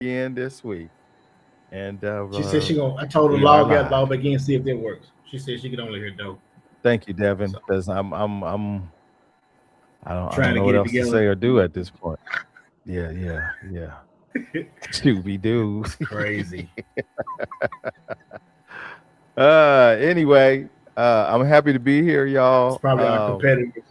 again this week, and She said she gonna. I told her we are log out, live. log back in, see if that works. She said she could only hear dope. Thank you, Devin, So because I trying don't to know get what it else to together. say or do at this point. Yeah, yeah, yeah. Scooby Doo. It's crazy. Anyway, I'm happy to be here, It's y'all. probably our competitors.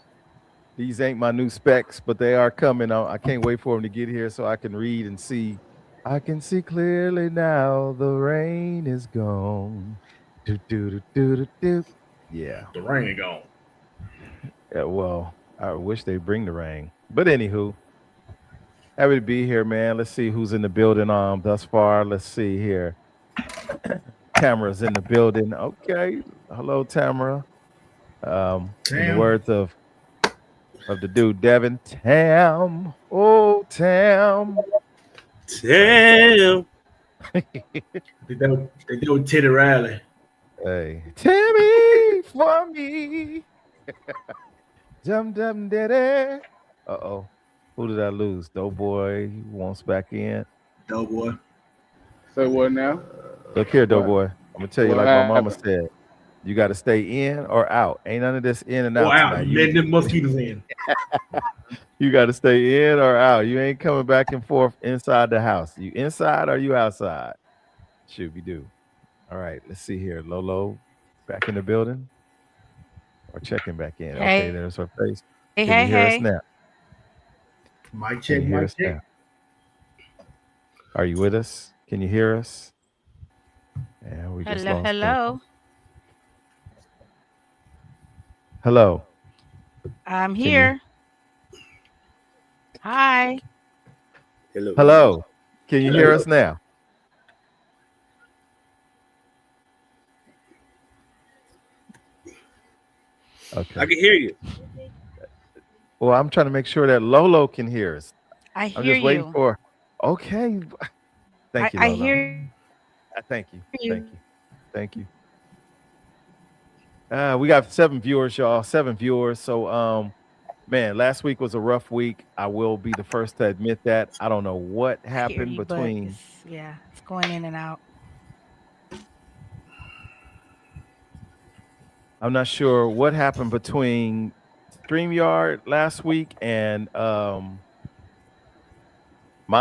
These ain't my new specs, but they are coming. I can't wait for them to get here so I can read and see. I can see clearly now. The rain is gone. Do do do do do do. Yeah. The rain gone. Yeah. Well, I wish they bring the rain. But anywho, happy to be here, man. Let's see who's in the building. Thus far, let's see here. Tamara's in the building. Okay. Hello, Tamara. In the Damn. words of the dude Devin, Tam, oh Tam. Right. Damn. They do Teddy Riley. Hey, Tammy for me. Dum dum daddy. Uh-oh. Who did I lose? Doughboy wants back in. Doughboy. Say what now? Look here, What? Doughboy. I'm gonna tell you What like my happened? mama said. You got to stay in or out. Ain't none of this in and Or out out. tonight. Letting them mosquitoes in. You got to stay in or out. You ain't coming back and forth inside the house. You inside or you outside? Should be do. All right. Let's see here. Lolo back in the building or checking back in. Okay, Hey, there's her hey, face. hey. Can you hear us now? Mic Can check, you hear mic us check. now? Are you with us? Can you hear us? And we just Hello, lost Doughboy. hello. Hello. I'm Can you? here. Hi. Hello. Hello. Can you hear Hello. us now? I Okay. can hear you. Well, I'm trying to make sure that Lolo can hear us. I I'm hear just waiting you. for. Okay. Thank you, I Lolo. hear you. Thank you. Thank you. Thank you. We got 7 viewers, y'all. 7 viewers. So, man, last week was a rough week. I will be the first to admit that. I don't know what I hear happened you, but between. it's it's going in and out. I'm not sure what happened between StreamYard last week and my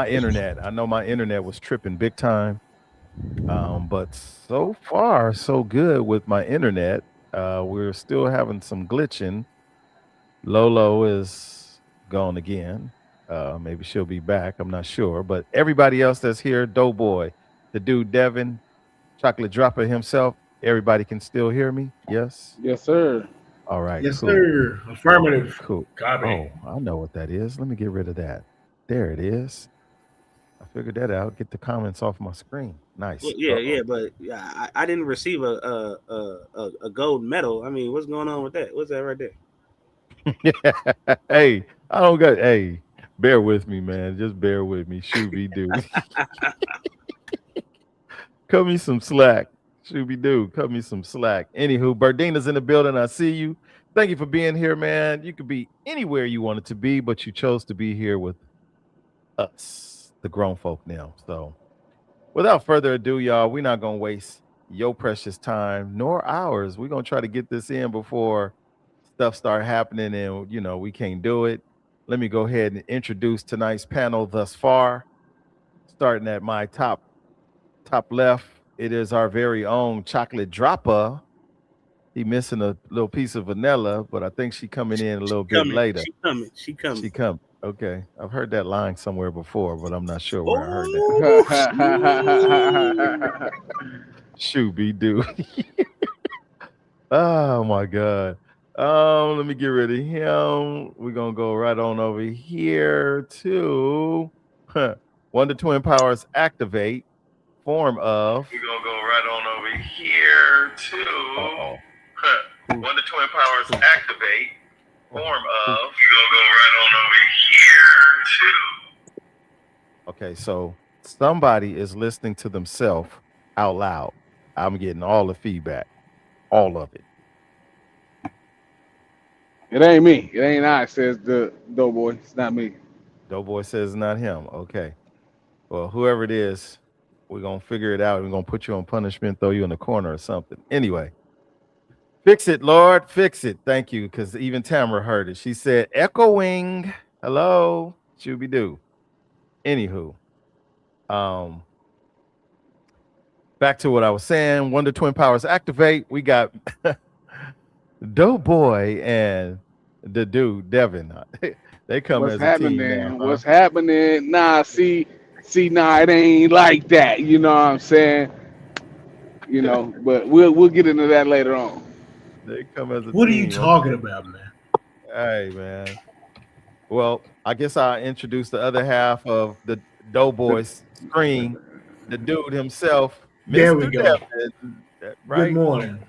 internet. I know my internet was tripping big time. But so far, so good with my internet. We're still having some glitching. Lolo is gone again. Maybe she'll be back. I'm not sure. But everybody else that's here, Doughboy, the dude Devin, Chocolate Dropper himself, everybody can still hear me? Yes? Yes, sir. All right, Yes, cool. sir. Affirmative. Cool. Copy. Oh, I know what that is. Let me get rid of that. There it is. I figured that out. Get the comments off my screen. Well, Nice. yeah, Uh-oh. yeah, but yeah, I didn't receive a gold medal. I mean, what's going on with that? What's that right there? Hey, I don't got. Hey, bear with me, man. Just bear with me. Shooby doo. Cut me some slack. Shooby doo. Cut me some slack. Anywho, Bardina's in the building. I see you. Thank you for being here, man. You could be anywhere you wanted to be, but you chose to be here with us, the grown folk now. So, without further ado, y'all, we're not gonna waste your precious time nor ours. We're gonna try to get this in before stuff start happening and we can't do it. Let me go ahead and introduce tonight's panel thus far. Starting at my top left, it is our very own chocolate dropper. He missing a little piece of vanilla, but I think she coming in a little bit Coming, later. she coming, she coming. She come. Okay. I've heard that line somewhere before, but I'm not sure where I heard that. Oh shit! Shooby doo. Oh my God. Let me get rid of him. We're gonna go right on over here to Wonder Twin Powers activate form of. We're gonna go right on over here to Wonder Twin Powers activate form of. We're gonna go right on over here to. Okay, so somebody is listening to themselves out loud. I'm getting all the feedback, all of it. It ain't me. It ain't I, says the doughboy. It's not me. Doughboy says not him. Okay. Well, whoever it is, we're gonna figure it out. We're gonna put you on punishment, throw you in the corner or something. Anyway, fix it, Lord, fix it. Thank you, because even Tamara heard it. She said, "Echoing, hello, Shooby Doo." Anywho, um, back to what I was saying. Wonder Twin Powers activate. We got Doughboy and the dude Devin. They come What's as a team now, happening? huh? What's happening? Nah, see, nah, it ain't like that. You know what I'm saying? You know, but we'll get into that later on. They come as a What are you team. talking Okay. about, man? Hey, man. Well, I guess I introduced the other half of the Doughboys screen, the dude himself, There we Mr. go. Devin. Good Right? morning.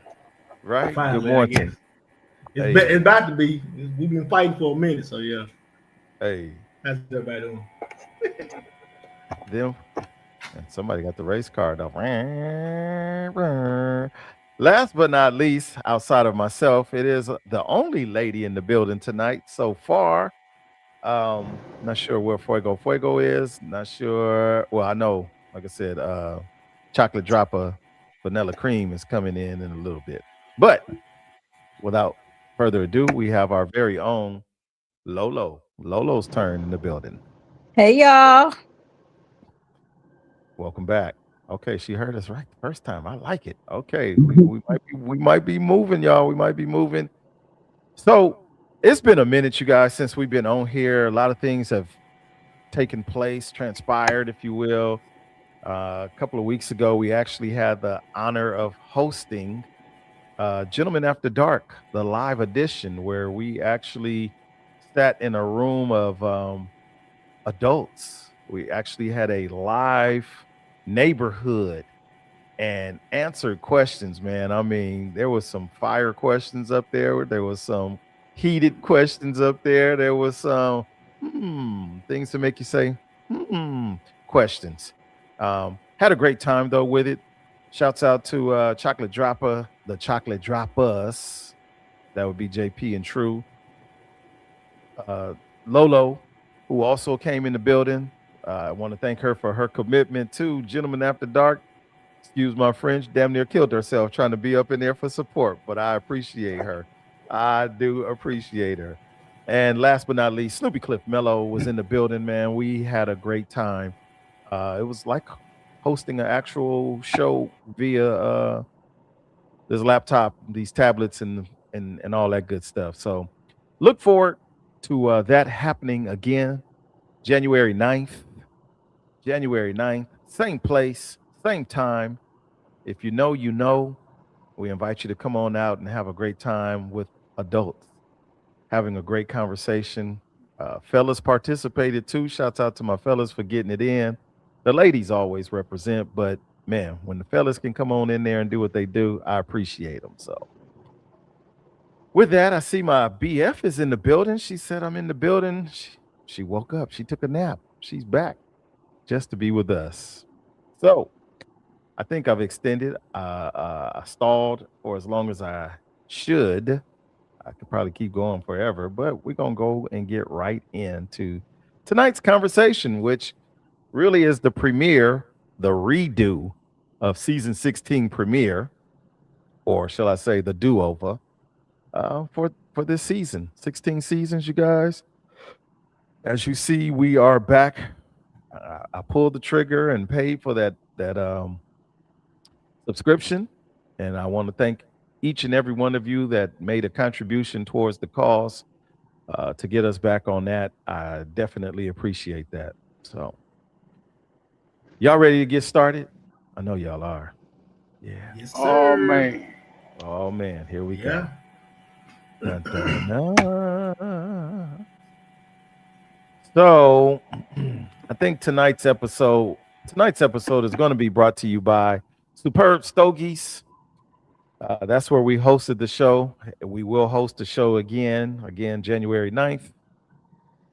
Right? Good Finally, I guess morning. it's Hey, about to be. We've been fighting for a minute, so yeah. hey. How's everybody doing? Them and somebody got the race car though. Last but not least, outside of myself, it is the only lady in the building tonight so far. Not sure where Fuego is. Not sure. Well, I know, like I said, chocolate dropper vanilla cream is coming in a little bit. But without further ado, we have our very own Lolo. Lolo's turn in the building. Hey y'all. Welcome back. Okay, she heard us right the first time. I like it. Okay, we might be moving, y'all. We might be moving. So it's been a minute, you guys, since we've been on here. A lot of things have taken place, transpired, if you will. A couple of weeks ago, we actually had the honor of hosting Gentlemen After Dark, the live edition, where we actually sat in a room of adults. We actually had a live neighborhood and answered questions, man. I mean, there was some fire questions up there. There was some heated questions up there. There was some things to make you say questions. Had a great time though with it. Shouts out to Chocolate Dropper, the Chocolate Droppers. That would be JP and True. Uh, Lolo, who also came in the building. I want to thank her for her commitment to Gentlemen After Dark. Excuse my French, damn near killed herself trying to be up in there for support, but I appreciate her. I do appreciate her. And last but not least, Snoopy Cliff Mello was in the building, man. We had a great time. It was like hosting an actual show via this laptop, these tablets, and all that good stuff. So look forward to that happening again, January 9th. January 9th, same place, same time. If you know, you know. We invite you to come on out and have a great time with adults, having a great conversation. Fellas participated too. Shouts out to my fellas for getting it in. The ladies always represent, but man, when the fellas can come on in there and do what they do, I appreciate them. So, with that, I see my BF is in the building. She said, I'm in the building. She woke up. She took a nap. She's back just to be with us. So, I think I've extended, stalled for as long as I should. I could probably keep going forever, but we're going to go and get right into tonight's conversation, which really is the premiere, the redo of season 16 premiere, or shall I say the do-over for this season. 16 seasons, you guys. As you see, we are back. I pulled the trigger and paid for that subscription. And I want to thank each and every one of you that made a contribution towards the cause to get us back on that. I definitely appreciate that. So, y'all ready to get started? I know y'all are. Yeah. Yes, Oh sir. man. Oh, man. Here we Yeah. go. Dun, dun, dun. So, I think tonight's episode is going to be brought to you by Superb Stogies. That's where we hosted the show. We will host the show again, January 9th,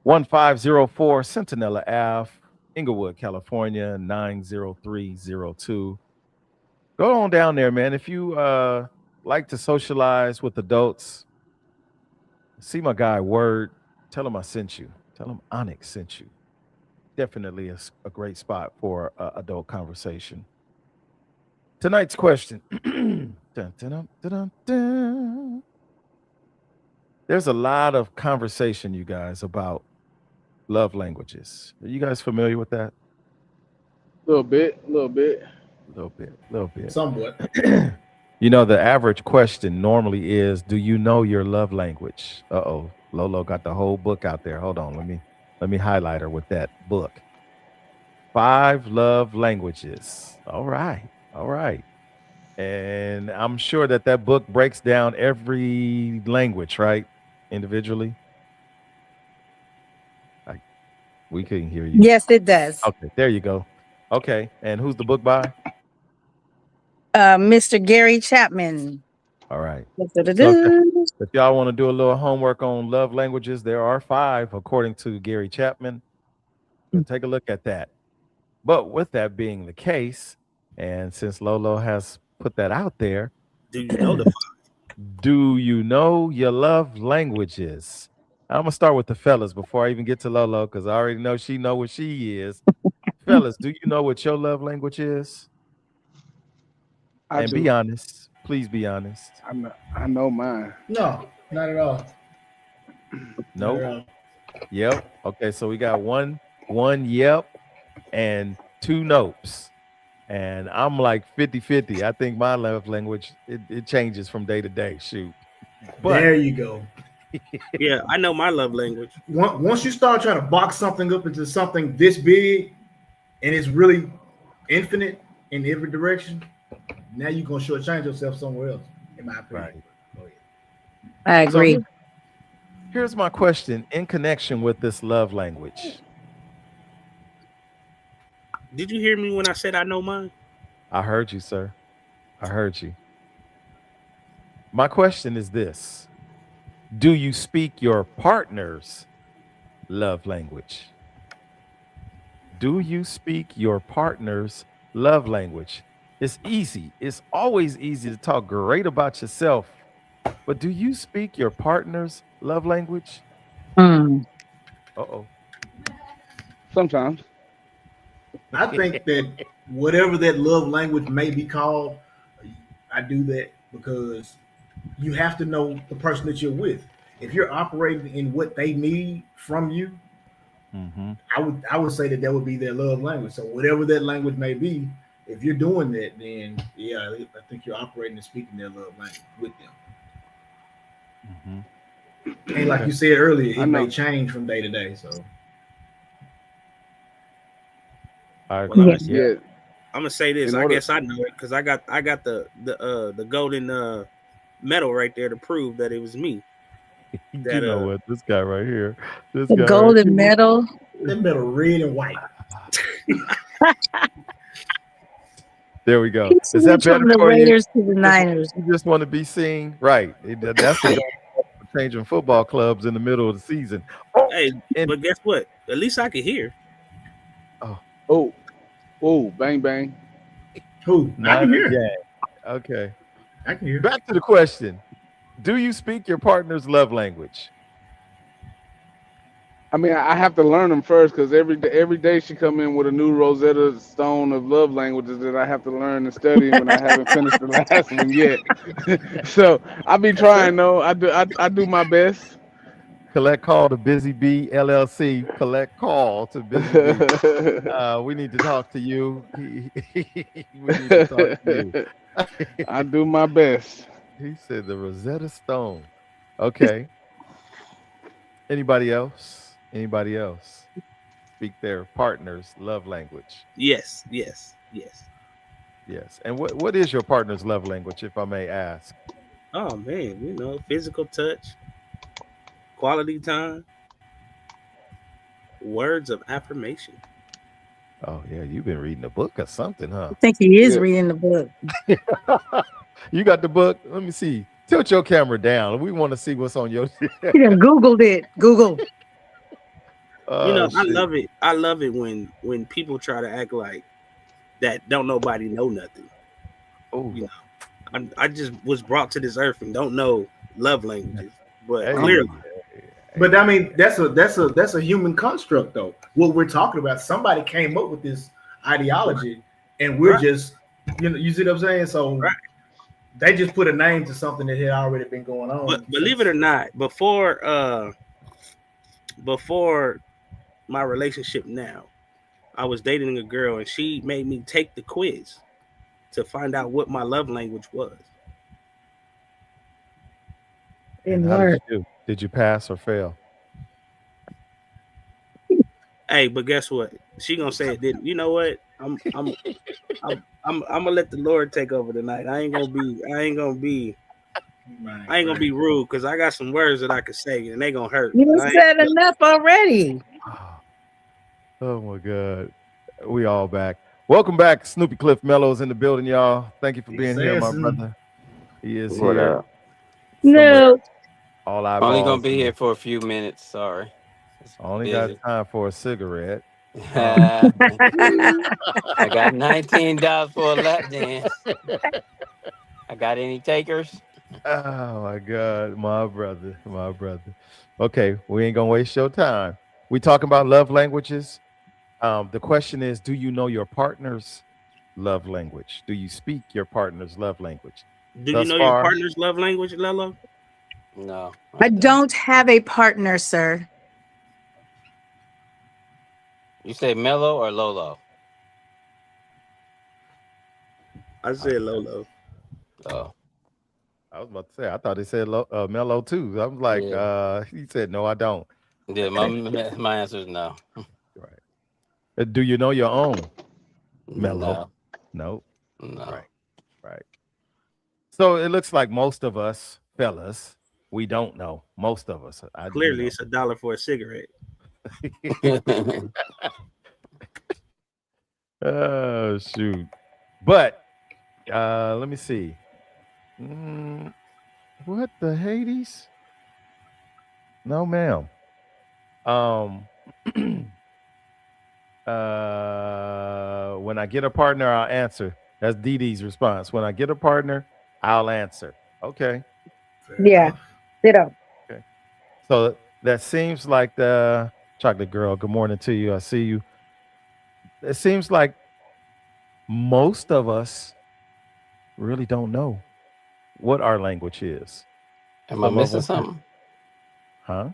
1504 Centinela Ave, Inglewood, California, 90302. Go on down there, man. If you like to socialize with adults, see my guy Word, tell him I sent you. Tell him Onyx sent you. definitely a great spot for adult conversation. Tonight's question. Dun, dun, dun, dun, dun. There's a lot of conversation, you guys, about love languages. Are you guys familiar with that? Little bit, little bit. A little bit, a little bit. Somewhat. You know, the average question normally is, "Do you know your love language?" Uh-oh, Lolo got the whole book out there. Hold on, let me highlight her with that book. 5 love languages. All right, all right. And I'm sure that book breaks down every language, right? Individually. I, we couldn't hear you. Yes, it does. Okay, there you go. Okay, and who's the book by? Mr. Gary Chapman. All right. So Du-du-du-du. if y'all want to do a little homework on love languages, there are 5 according to Gary Chapman. We'll take a look at that. But with that being the case, and since Lolo has put that out there, Do you know the do you know your love languages? I'm gonna start with the fellas before I even get to Lolo, because I already know she know what she is. Fellas, do you know what your love language is? I And do. be honest. Please be honest. I know mine. No, not at all. Not Nope. at all. Yep. Okay, so we got one yep and 2 nopes. And I'm like 50-50. I think my love language, it changes from day to day. Shoot. But There you go. Yeah, I know my love language. Once you start trying to box something up into something this big, and it's really infinite in every direction, now you're gonna shortchange yourself somewhere else. In my opinion. Right. Go ahead. I So agree. here's my question in connection with this love language. Did you hear me when I said I know mine? I heard you, sir. I heard you. My question is this: do you speak your partner's love language? Do you speak your partner's love language? It's easy. It's always easy to talk great about yourself, but do you speak your partner's love language? Mm. Uh-oh. Sometimes. I think that whatever that love language may be called, I do that because you have to know the person that you're with. If you're operating in what they need from you, Mm-hmm. I would say that would be their love language. So whatever that language may be, if you're doing that, then yeah, I think you're operating and speaking their love language with them. Mm-hmm. And like Okay. you said earlier, I it know. may change from day to day. So I Well, agree. Yes. Yeah. Yeah. I'm gonna say this. In I order- guess I know it because I got the golden medal right there to prove that it was me. You That know what? This guy right here. This The guy right golden medal. that better red and white. There we go. He Is that switched better from the for you? Raiders to the Niners. You just want to be seen, right? That's the goal for changing football clubs in the middle of the season. Oh, Hey, and but guess what? At least I can hear. Oh, bang bang. Who? I can Niner hear. gang. Okay. I can hear. Back to the question: do you speak your partner's love language? I mean, I have to learn them first because every day she come in with a new Rosetta Stone of love languages that I have to learn and study when I haven't finished the last one yet. So I be trying though. I do my best. Collect call to Busy Bee LLC. Collect call to Busy Bee. We need to talk to you. We need to talk to you. I do my best. He said the Rosetta Stone. Okay. Anybody else? Anybody else? Speak their partner's love language. Yes. Yes. And what is your partner's love language, if I may ask? Oh man, physical touch, quality time, words of affirmation. Oh yeah, you've been reading a book or something, huh? I think he is Yeah. reading the book. You got the book? Let me see. Tilt your camera down. We want to see what's on your. He done Googled it. Google. Oh, I shit. love it. I love it when people try to act like that don't nobody know nothing. Oh, You know, I just was brought to this earth and don't know love languages, but hey, clearly But I mean, that's a human construct, though. What we're talking about, somebody came up with this ideology, and we're Right. just, you see what I'm saying? So Right. they just put a name to something that had already been going But on believe it since. or not, before my relationship now, I was dating a girl and she made me take the quiz to find out what my love language was. And Didn't how did work. you do? Did you pass or fail? Hey, but guess what? She gonna say it didn't. You know what? I'm gonna let the Lord take over tonight. Man, I ain't gonna right. be rude because I got some words that I could say and they gonna hurt. You But done I ain't. said enough already. Oh my God. We all back. Welcome back. Snoopy Cliff Mellows in the building, y'all. Thank you for The being here, my assassin. brother. He is What here up? somewhere. No. All Only gonna eyeballs be on here him. for a few minutes. Sorry, it's I only got busy. time for a cigarette. I got $19 for a lap dance. I got any takers? Oh my God, my brother, my brother. Okay, we ain't gonna waste your time. We talking about love languages. The question is, do you know your partner's love language? Do you speak your partner's love language? Do you Thus know your far, partner's love language, Lelo? No, I I don't. don't have a partner, sir. You say Mello or Lolo? I I, said Lolo. Oh, I was about to say, I thought he said mellow too. I'm like, yeah, he said, no, I don't. yeah. My answer is no. Right. Do you know your own mellow? No, No. no. Right. Right. So it looks like most of us fellas, we don't know. Most of us, Clearly, it's $1 for a cigarette. Oh shoot. But let me see. Mm, what the Hades? No, ma'am. Um when I get a partner, I'll answer. That's Dee Dee's response. When I get a partner, I'll answer. Okay. Fair Yeah. enough. Ditto. Okay. So that seems like the chocolate girl. Good morning to you. I see you. It seems like most of us really don't know what our language is. Am I Some of missing them, something? huh?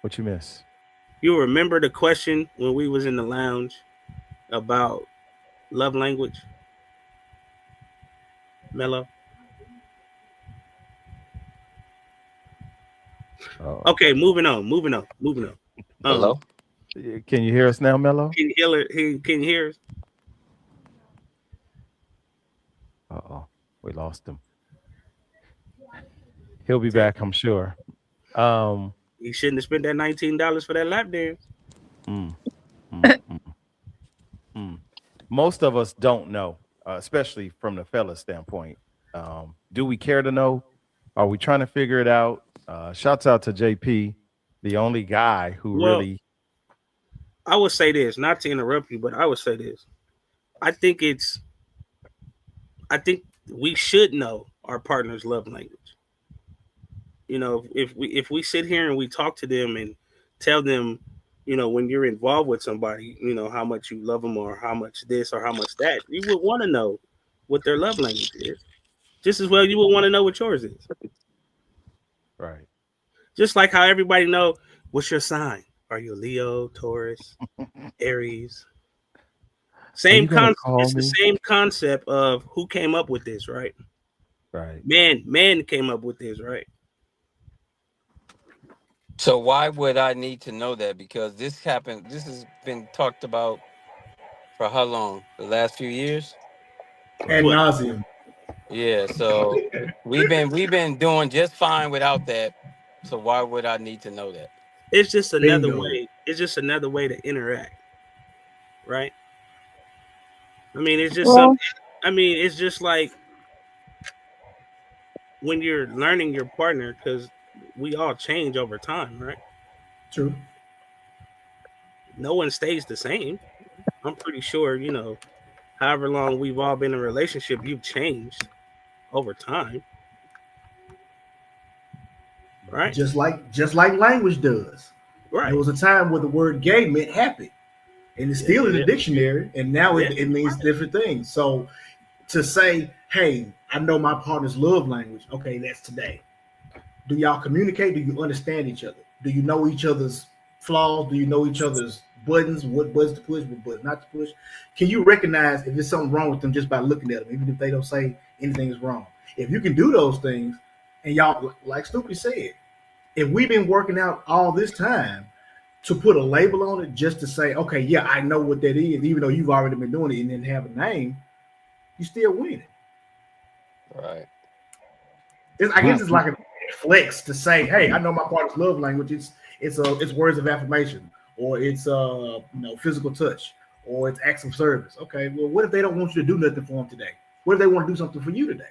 What you miss? You remember the question when we was in the lounge about love language, Mello? Oh, Okay, moving on. Hello? can you hear us now, Mello? Can you hear it? Can you hear us? Uh oh, we lost him. He'll be Dang, back, I'm sure. Um, you shouldn't have spent that $19 for that lap dance. mm, mm, mm, mm. Most of us don't know, especially from the fella standpoint. Do we care to know? Are we trying to figure it out? Shouts out to JP, the only guy who Well, really. I would say this, not to interrupt you, but I would say this. I think it's I think we should know our partner's love language. You know, if we sit here and we talk to them and tell them, when you're involved with somebody, how much you love them or how much this or how much that, you would want to know what their love language is. Just as well you would want to know what yours is. Right. Just like how everybody know what's your sign. Are you a Leo, Taurus, Aries? Are Same you gonna concept. call It's the me? same concept of who came up with this, right? Right. Man came up with this, right? So why would I need to know that? Because this happened. This has been talked about for how long? The last few years? Ad Right. What? nauseum. Yeah. So we've been doing just fine without that. So why would I need to know that? It's just another Bingo. way. It's just another way to interact, right? I mean, it's just some. Well, I mean, it's just like when you're learning your partner, because we all change over time, right? True. No one stays the same. I'm pretty sure, however long we've all been in a relationship, you've changed over time. Right. Just like language does. There Right. was a time where the word gay meant happy, and it's Yes, still in it the is. dictionary, and now Yeah. it means different things. So to say, hey, I know my partner's love language, okay, that's today. Do y'all communicate? Do you understand each other? Do you know each other's flaws? Do you know each other's buttons? What buttons to push, what buttons not to push? Can you recognize if there's something wrong with them just by looking at them, even if they don't say anything is wrong? If you can do those things, and y'all, like Stupid said, if we've been working out all this time to put a label on it just to say, okay, yeah, I know what that is, even though you've already been doing it and didn't have a name, you still win. Right. I We guess it's like a flex to say, "Hey, I know my partner's love language. It's words of affirmation, or it's physical touch, or it's acts of service." Okay, well, what if they don't want you to do nothing for them today? What if they want to do something for you today?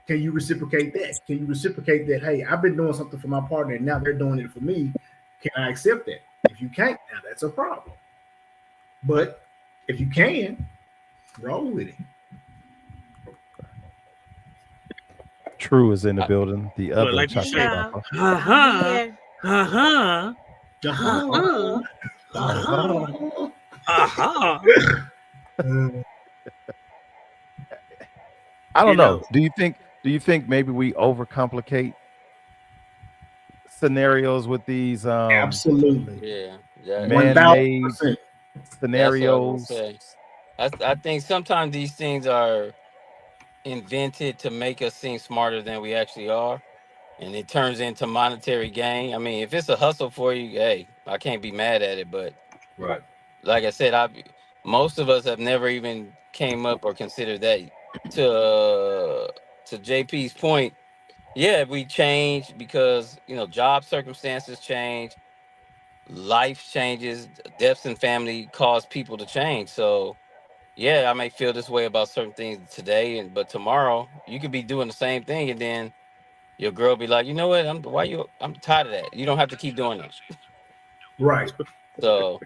Can you reciprocate that? Can you reciprocate that? Hey, I've been doing something for my partner, and now they're doing it for me. Can I accept that? If you can't, now that's a problem. But if you can, roll with it. True is in the I, building. The Well, other like you chocolate say, Hello. papa. uh I'm huh, here. uh huh, uh huh, Uh-huh. uh huh, Uh-huh. uh huh. I You don't know, know. Do you think maybe we overcomplicate scenarios with these Absolutely. yeah, that One thousand man-made percent. that's what I was scenarios? gonna say. I think sometimes these things are invented to make us seem smarter than we actually are, and it turns into monetary gain. I mean, if it's a hustle for you, hey, I can't be mad at it. But Right. like I said, I most of us have never even came up or considered that. To JP's point, yeah, we change because job circumstances change, life changes, deaths in family cause people to change. So yeah, I may feel this way about certain things today, and but tomorrow you could be doing the same thing, and then your girl be like, you know what? I'm tired of that. You don't have to keep doing that. Right. So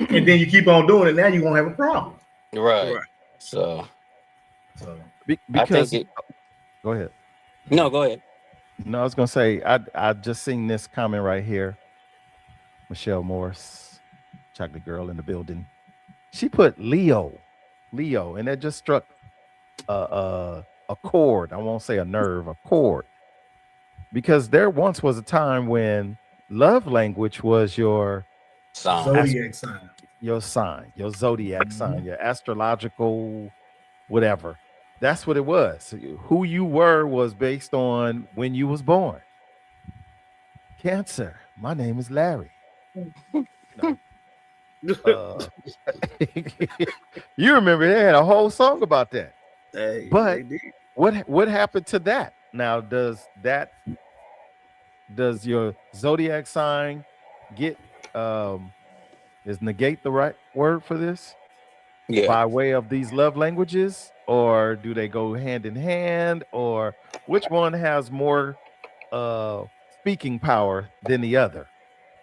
And then you keep on doing it, now you won't have a problem. right. right. So So I think because it. go ahead. No, go ahead. No, I was gonna say I just seen this comment right here. Michelle Morris, chocolate girl in the building. She put Leo, and that just struck a chord. I won't say a nerve, a chord, because there once was a time when love language was Sign. ast- zodiac sign. your sign, your zodiac Mhm. sign, your astrological whatever. That's what it was. Who you were was based on when you was born. Cancer. My name is Larry. You know, uh, you remember they had a whole song about that. Hey, But they did. what happened to that? Now, does your zodiac sign get um is negate the right word for this Yeah. by way of these love languages, or do they go hand in hand, or which one has more uh speaking power than the other,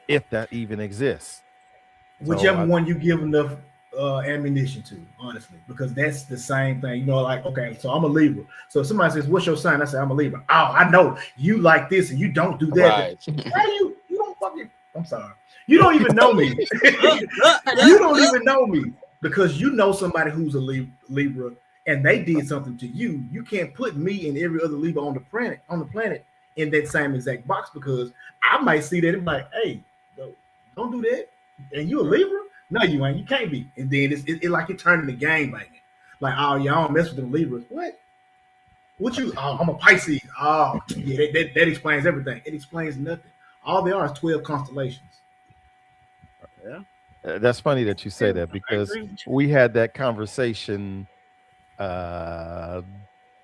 if that even exists? So Whichever one you give enough ammunition to, honestly, because that's the same thing. Like, okay, so I'm a Libra. So if somebody says, "What's your sign?" I say, "I'm a Libra." Oh, I know you like this and you don't do that. Right. How you don't fucking. I'm sorry. You don't even know me. Uh, uh, You don't uh. even know me because you know somebody who's a Libra and they did something to you. You can't put me and every other Libra on the planet in that same exact box because I might see that and be like, "Hey, don't do that." And you a Libra? No, you ain't. You can't be. And then it like it turned into game banging. Like, oh, y'all don't mess with the Libras. What? What you? Oh, I'm a Pisces. Oh, yeah, that explains everything. It explains nothing. All there are is 12 constellations. Yeah, that's funny that you say that, I because agree with we had that conversation uh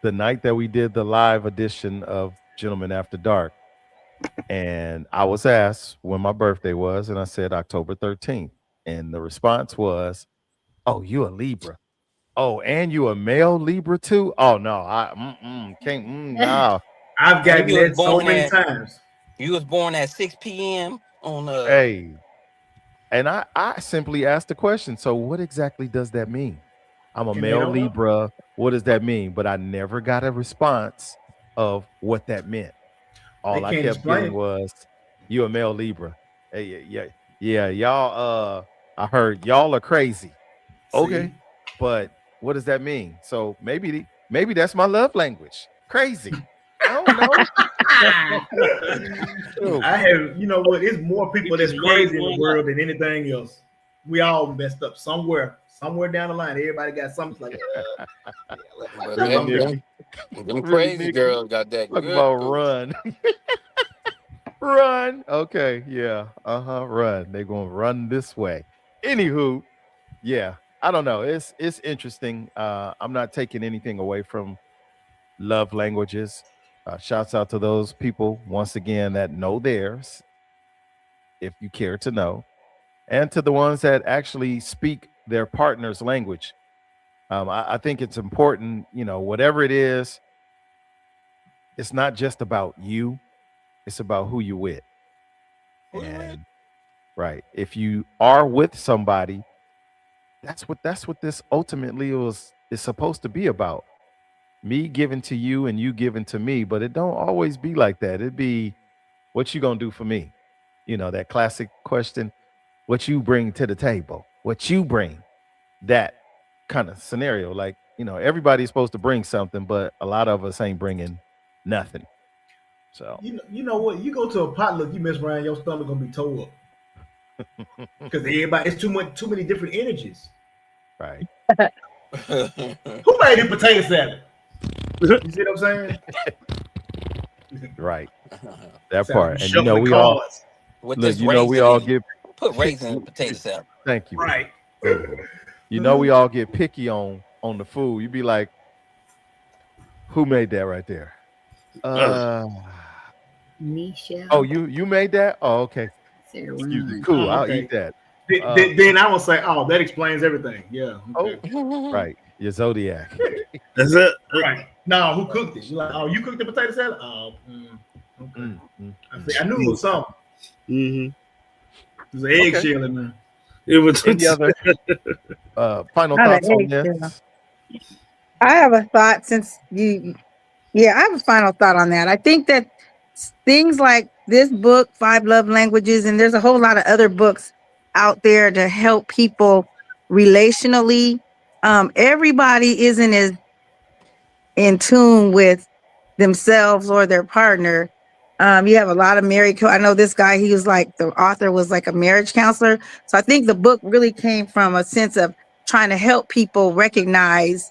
the night that we did the live edition of Gentlemen After Dark, and I was asked when my birthday was, and I said October 13th, and the response was, "Oh, you a Libra? Oh, and you a male Libra too? Oh no, I can't. No, I've And gotten that so many times. you was born at 6 p.m. on hey." And I simply asked the question. So what exactly does that mean? I'm a And they male don't know. Libra. What does that mean? But I never got a response of what that meant. They All I can't kept explain getting it. was you a male Libra. Hey, yeah, y'all. I heard y'all are crazy. See, Okay, but what does that mean? So maybe that's my love language. Crazy. I don't know. Oh, I have, you know what? It's more You people that's just made crazy in the one up. world than anything else. We all messed up somewhere down the line. Everybody got something like, yeah, But let's really, go there. Nikki? them Really, crazy Nikki? girls got that Talk good about food. run, run. Okay, yeah, run. They're gonna run this way. Anywho, yeah, I don't know. It's interesting. I'm not taking anything away from love languages. Shouts out to those people once again that know theirs, if you care to know, and to the ones that actually speak their partner's language. I think it's important, whatever it is, it's not just about you, it's about who you with. Who you with? And right, if you are with somebody, that's what this ultimately is supposed to be about. Me giving to you and you giving to me, but it don't always be like that. It'd be what you gonna do for me? That classic question, what you bring to the table, what you bring, that kind of scenario. Like, everybody's supposed to bring something, but a lot of us ain't bringing nothing. So, You know what? You go to a potluck, you mess around, your stomach gonna be tore up because everybody. It's too many different energies. right, Who made the potato salad? You see what I'm saying? right, that Sound like you part. And shuffling we all cards. With look, this we raisin all in it. get Put pick. raisin in the potato salad. Thank you, Right. thank you. We all get picky on the food. You be like, who made that right there? Ugh. Uh oh, Michelle you made that? Oh, okay. said Excuse me. run. Cool. Oh, I'll eat okay. that. Then, Uh then, then I will say, oh, that explains everything. Yeah. Okay. oh, right. Your zodiac. That's it. Right. Now, who cooked it? You're like, oh, you cooked the potato salad? Oh, okay. Mm, mm, I mm. knew it was something. Mm-hmm. There's an Okay. eggshell in there. It was. Any other final Not an thoughts on eggshell. this? I have a thought since you, yeah, I have a final thought on that. I think that things like this book, Five Love Languages, and there's a whole lot of other books out there to help people relationally. Everybody isn't as in tune with themselves or their partner. You have a lot of married. I know this guy. He was like the author was like a marriage counselor. So I think the book really came from a sense of trying to help people recognize,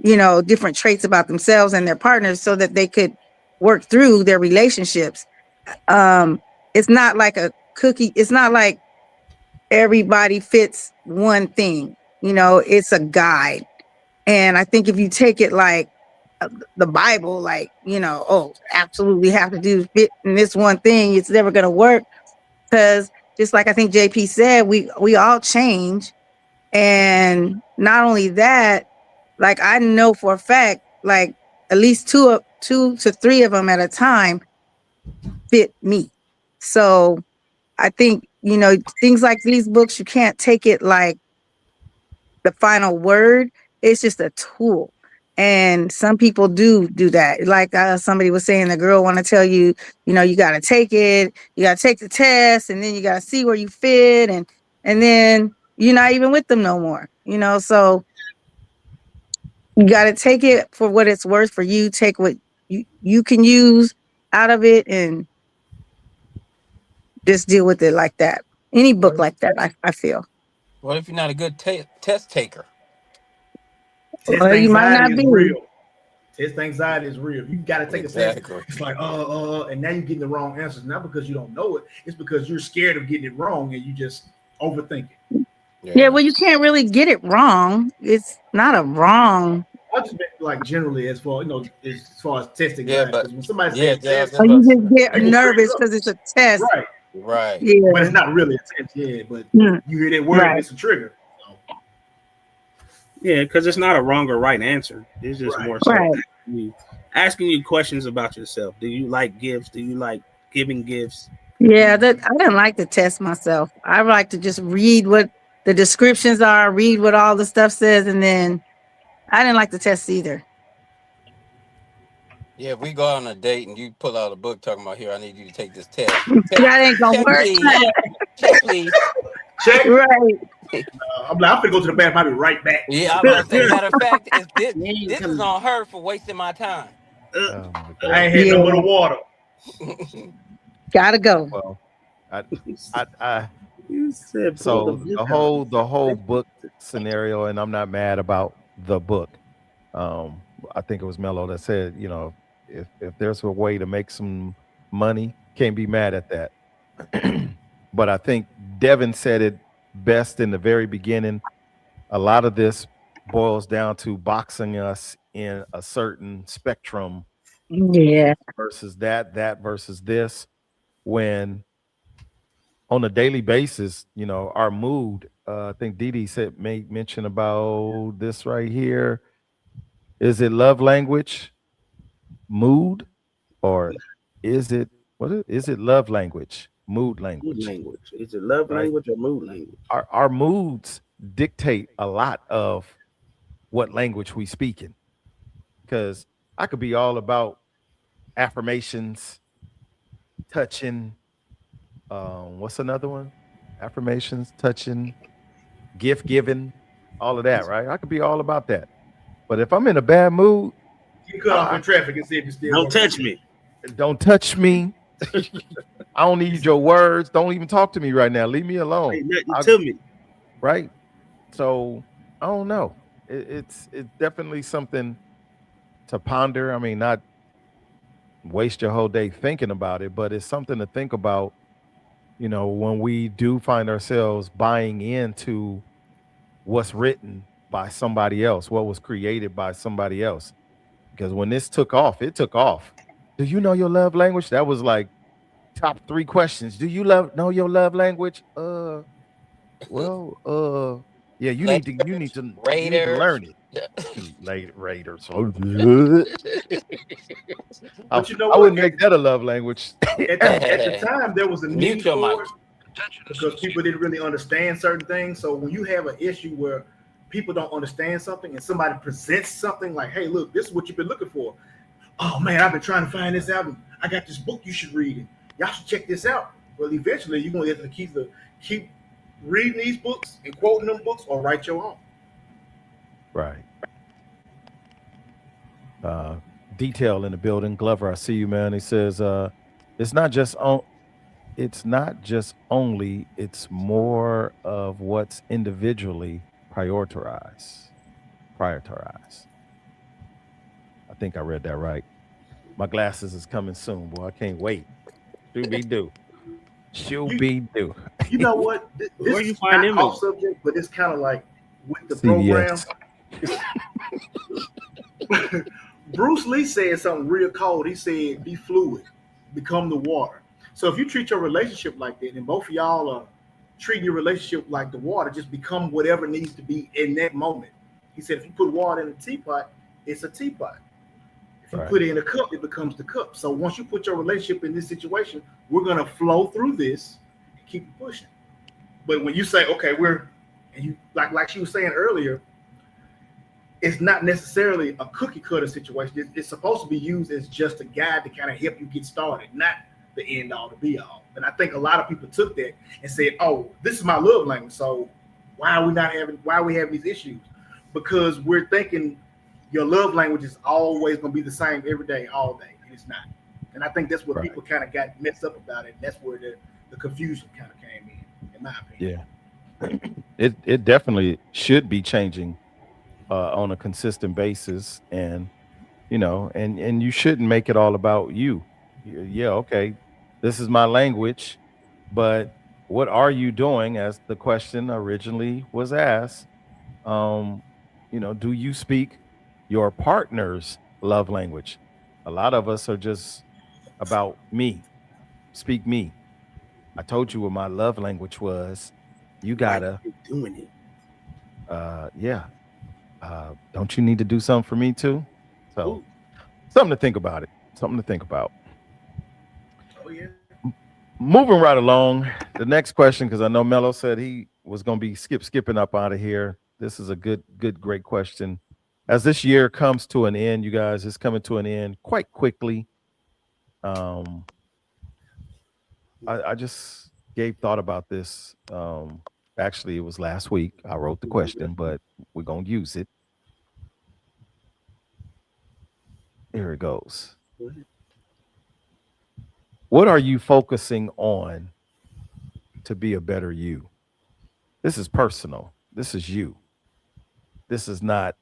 different traits about themselves and their partners, so that they could work through their relationships. Um, it's not like a cookie. It's not like everybody fits one thing. It's a guide. And I think if you take it like the Bible, like, oh, absolutely have to do fit in this one thing, it's never going to work. Because just like I think JP said, we all change. And not only that, like I know for a fact, like at least two to three of them at a time fit me. So I think, things like these books, you can't take it like the final word. It's just a tool. And some people do that. Like somebody was saying, the girl want to tell you, you got to take it, you got to take the test, and then you got to see where you fit, and then you're not even with them no more. So you got to take it for what it's worth for you. Take what you can use out of it, and just deal with it like that. Any book like that, I feel. What if you're not a good test taker? Test Well, you might anxiety not is be. real. Test anxiety is real. You got to take a test. Exactly. It's like, and now you're getting the wrong answers. Not because you don't know it. It's because you're scared of getting it wrong and you just overthink it. Yeah, well, you can't really get it wrong. It's not a wrong. I just meant like generally as far as test Yeah, anxiety. but Because when somebody yeah, says yeah, I was test, just Oh, about you to say just get people freeze nervous up. because it's a test. Right. right. But it's Yeah. not really a test, yeah. But Mm, you hear that word and right. it's a trigger. So, Yeah, because it's not a wrong or right answer. It's just right. more so Right. asking you questions about yourself. Do you like gifts? Do you like giving gifts? Yeah, that I didn't like to test myself. I like to just read what the descriptions are, read what all the stuff says, and then I didn't like the test either. Yeah, if we go out on a date and you pull out a book talking about here, I need you to take this test. That ain't gonna Check, work. please. Check, please. Check. Right. I'm like, I'm gonna go to the bathroom. I'll be right back. Yeah, I about to say. Matter of fact, is this You ain't this is coming. on her for wasting my time. Oh my I God. ain't had no but Yeah. the water. Gotta go. Well, I, I You said pull the so book the out. whole book scenario, and I'm not mad about the book. I think it was Mello that said, if there's a way to make some money, can't be mad at that. But I think Devin said it best in the very beginning. A lot of this boils down to boxing us in a certain spectrum Yeah. versus that versus this. When on a daily basis, our mood. I think Dee said made mention about this right here. Is it love language, mood, or is it is it love language, mood Mood language? language. Is it love Right. language or mood language? Our moods dictate a lot of what language we speak in. Because I could be all about affirmations, touching. What's another one? Affirmations, touching, gift giving, all of that, right? I could be all about that. But if I'm in a bad mood, You cut off I, in traffic and see if you still Don't working. touch me. don't touch me. I don't need your words. Don't even talk to me right now. Leave me alone. Say nothing I, to me. right? So I don't know. It's definitely something to ponder. I mean, not waste your whole day thinking about it, but it's something to think about. When we do find ourselves buying into what's written by somebody else, what was created by somebody else. Because when this took off, it took off. Do you know your love language? That was like top three questions. Do you know your love language? Well, yeah, you need to Raiders. learn it. Late Raiders. So good. I, But you know I what? wouldn't make that a love language. At the time, there was a Mute need your for mic. it because people didn't really understand certain things. So when you have an issue where people don't understand something and somebody presents something like, "Hey, look, this is what you've been looking for." Oh man, I've been trying to find this album. I got this book you should read. And y'all should check this out. Well, eventually you're gonna have to keep reading these books and quoting them books or write your own. Right. Uh, Detail in the building. Glover, I see you, man. He says, it's not just on it's not just only, it's more of what's individually prioritized. Prioritized. I think I read that right. My glasses is coming soon, boy. I can't wait. Shooby do. You Shooby do. you know what? This Where you is find not them off at? subject, but it's kind of like with the program. CVS. Bruce Lee said something real cold. He said, "Be fluid, become the water." So if you treat your relationship like that, and both of y'all are treating your relationship like the water, just become whatever needs to be in that moment. He said, if you put water in a teapot, it's a teapot. If you Right. put it in a cup, it becomes the cup. So once you put your relationship in this situation, we're gonna flow through this and keep it pushing. But when you say, okay, and you like she was saying earlier, it's not necessarily a cookie cutter situation. It's supposed to be used as just a guide to kind of help you get started, not the end all to be all. And I think a lot of people took that and said, "Oh, this is my love language. So why are we having these issues? Because we're thinking your love language is always going to be the same every day, all day, and it's not." And I think that's where Right. people kind of got messed up about it. And that's where the confusion kind of came in my opinion. Yeah. It definitely should be changing on a consistent basis, and and you shouldn't make it all about you. Yeah, okay, this is my language, but what are you doing, as the question originally was asked? um do you speak your partner's love language? A lot of us are just about me. Speak me. I told you what my love language was. You Why gotta you doing it? yeah, don't you need to do something for me too? So Ooh, something to think about it. Something to think about. Oh yeah. Moving right along, the next question, because I know Mello said he was going to be skipping up out of here. This is a great question. as this year comes to an end, you guys, it's coming to an end quite quickly. Um, I just gave thought about this. Actually, it was last week. I wrote the question, but we're gonna use it. Here it goes. What are you focusing on to be a better you? This is personal. This is you. This is not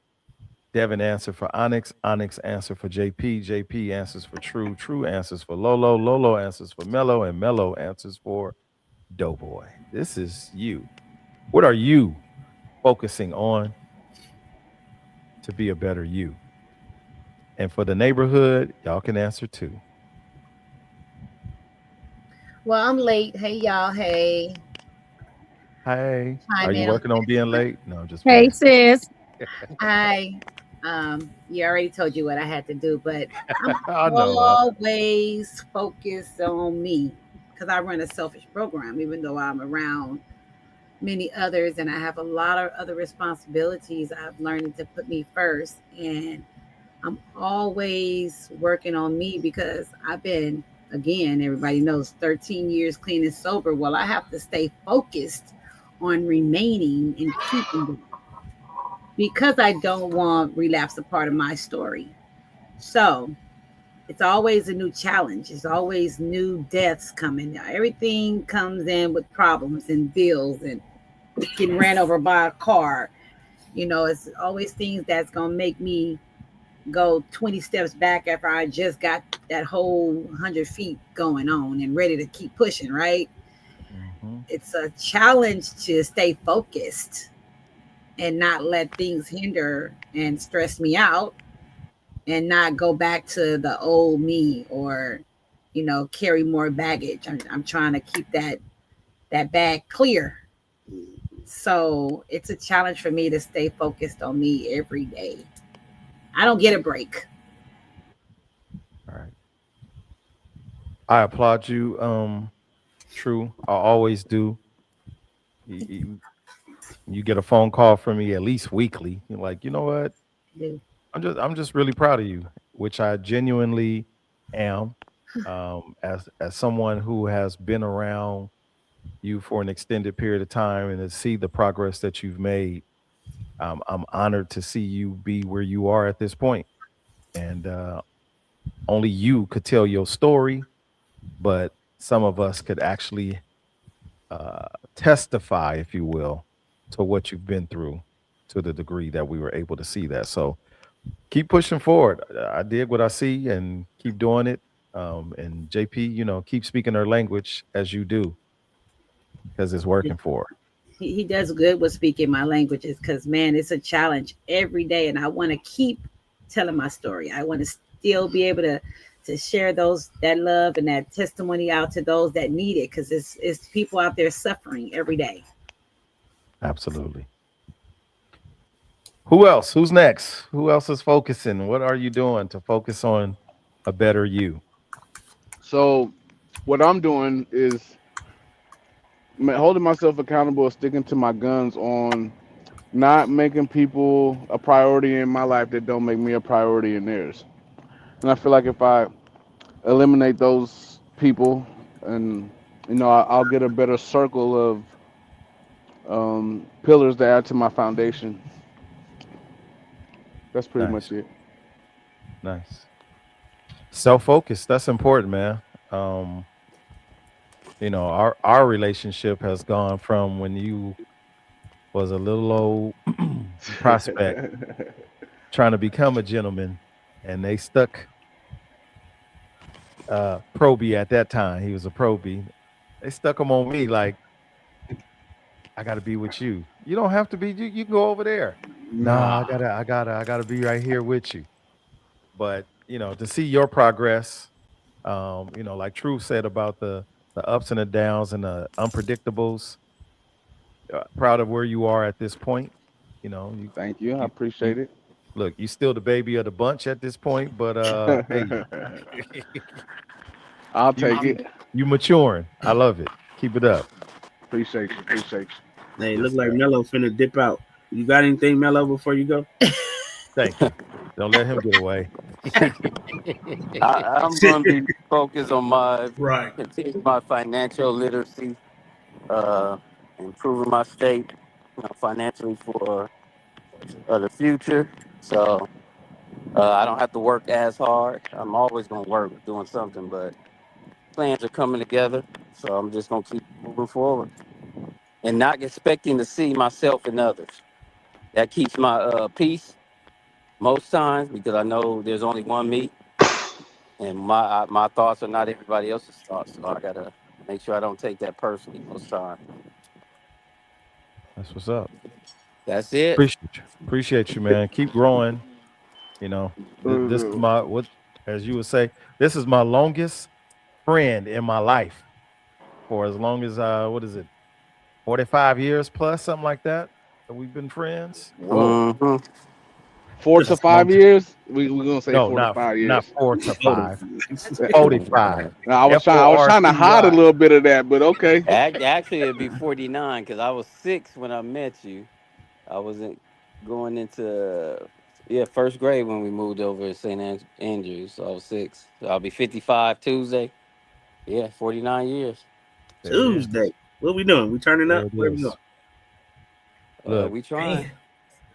Devin answer for Onyx. Onyx answer for JP. JP answers for True. True answers for Lolo. Lolo answers for Mello. And Mello answers for Doughboy. This is you. What are you focusing on to be a better you? And for the neighborhood, y'all can answer too. Well, I'm late. Hey, y'all. Hey, Hey, are chime you in on working on being late? No, I'm just Hey, playing. sis. I. You already told you what I had to do, but I'm I know. always focused on me because I run a selfish program, even though I'm around many others and I have a lot of other responsibilities. I've learned to put me first, and I'm always working on me because I've been, again, everybody knows, 13 years clean and sober. Well, I have to stay focused on remaining and keeping it because I don't want relapse a part of my story. So it's always a new challenge. It's always new deaths coming. Everything comes in with problems and bills and getting ran over by a car. It's always things that's going to make me go 20 steps back after I just got that whole 100 feet going on and ready to keep pushing, right? Mhm. It's a challenge to stay focused and not let things hinder and stress me out and not go back to the old me or carry more baggage. I'm trying to keep that bag clear. So it's a challenge for me to stay focused on me every day. I don't get a break. All right. I applaud you. True. I always do. You, you get a phone call from me at least weekly. You're like, you know what? Dude. I'm just really proud of you, which I genuinely am. As someone who has been around you for an extended period of time and to see the progress that you've made, I'm honored to see you be where you are at this point. And only you could tell your story, but some of us could actually uh, testify, if you will, to what you've been through to the degree that we were able to see that. So keep pushing forward. I dig what I see and keep doing it. And JP, keep speaking their language as you do because it's working for her. He does good with speaking my languages because, man, it's a challenge every day. And I want to keep telling my story. I want to still be able to share that love and that testimony out to those that need it because it's people out there suffering every day. Absolutely. Who else? Who's next? Who else is focusing? What are you doing to focus on a better you? So what I'm doing is holding myself accountable, sticking to my guns on not making people a priority in my life that don't make me a priority in theirs. And I feel like if I eliminate those people, and I'll get a better circle of pillars to add to my foundation. That's pretty much Nice. it. Nice. Self-focus. That's important, man. Um, our relationship has gone from when you was a little old prospect trying to become a gentleman, and they stuck Proby at that time. He was a Proby. They stuck him on me like I got to be with you. You don't have to be. You can go over there. Nah, Nah, I gotta be right here with you. But to see your progress, like True said about the ups and the downs and the unpredictables. Proud of where you are at this point. You thank you. I you you appreciate it. look. You still the baby of the bunch at this point, but hey, I'll you take you it. you maturing. I love it. Keep it up. Appreciate you. Appreciate you. Hey, look Yes, like sir. Mello finna dip out. You got anything, Mello, before you go? Thank you. Don't let him get away. I'm going to be focused on my Right. continue my financial literacy, uh, improving my state, financially for the future. So I don't have to work as hard. I'm always going to work doing something, but plans are coming together. So I'm just going to keep moving forward and not expecting to see myself in others. That keeps my peace most times because I know there's only one me, and my thoughts are not everybody else's thoughts. So I gotta make sure I don't take that personally most times. That's what's up. That's it. Appreciate you, man. Keep growing. You know, this is Mhm. my what, as you would say, this is my longest friend in my life for as long as what is it, 45 years plus, something like that. That we've been friends. Whoa. Hmm. 4 That's to the longest. 5 years? We're gonna say No, 4 to 5 not years. 4 to 5. Now, 45. I was trying to hide a FORTY. little bit of that, but okay. Actually, it'd be 49 because I was 6 when I met you. I wasn't going into first grade when we moved over to Andrews. So I was 6. So I'll be 55 Tuesday. Yeah, 49 years. There it is. Tuesday. What we doing? We turning There up? it Where we going? is. Look, We trying. Man,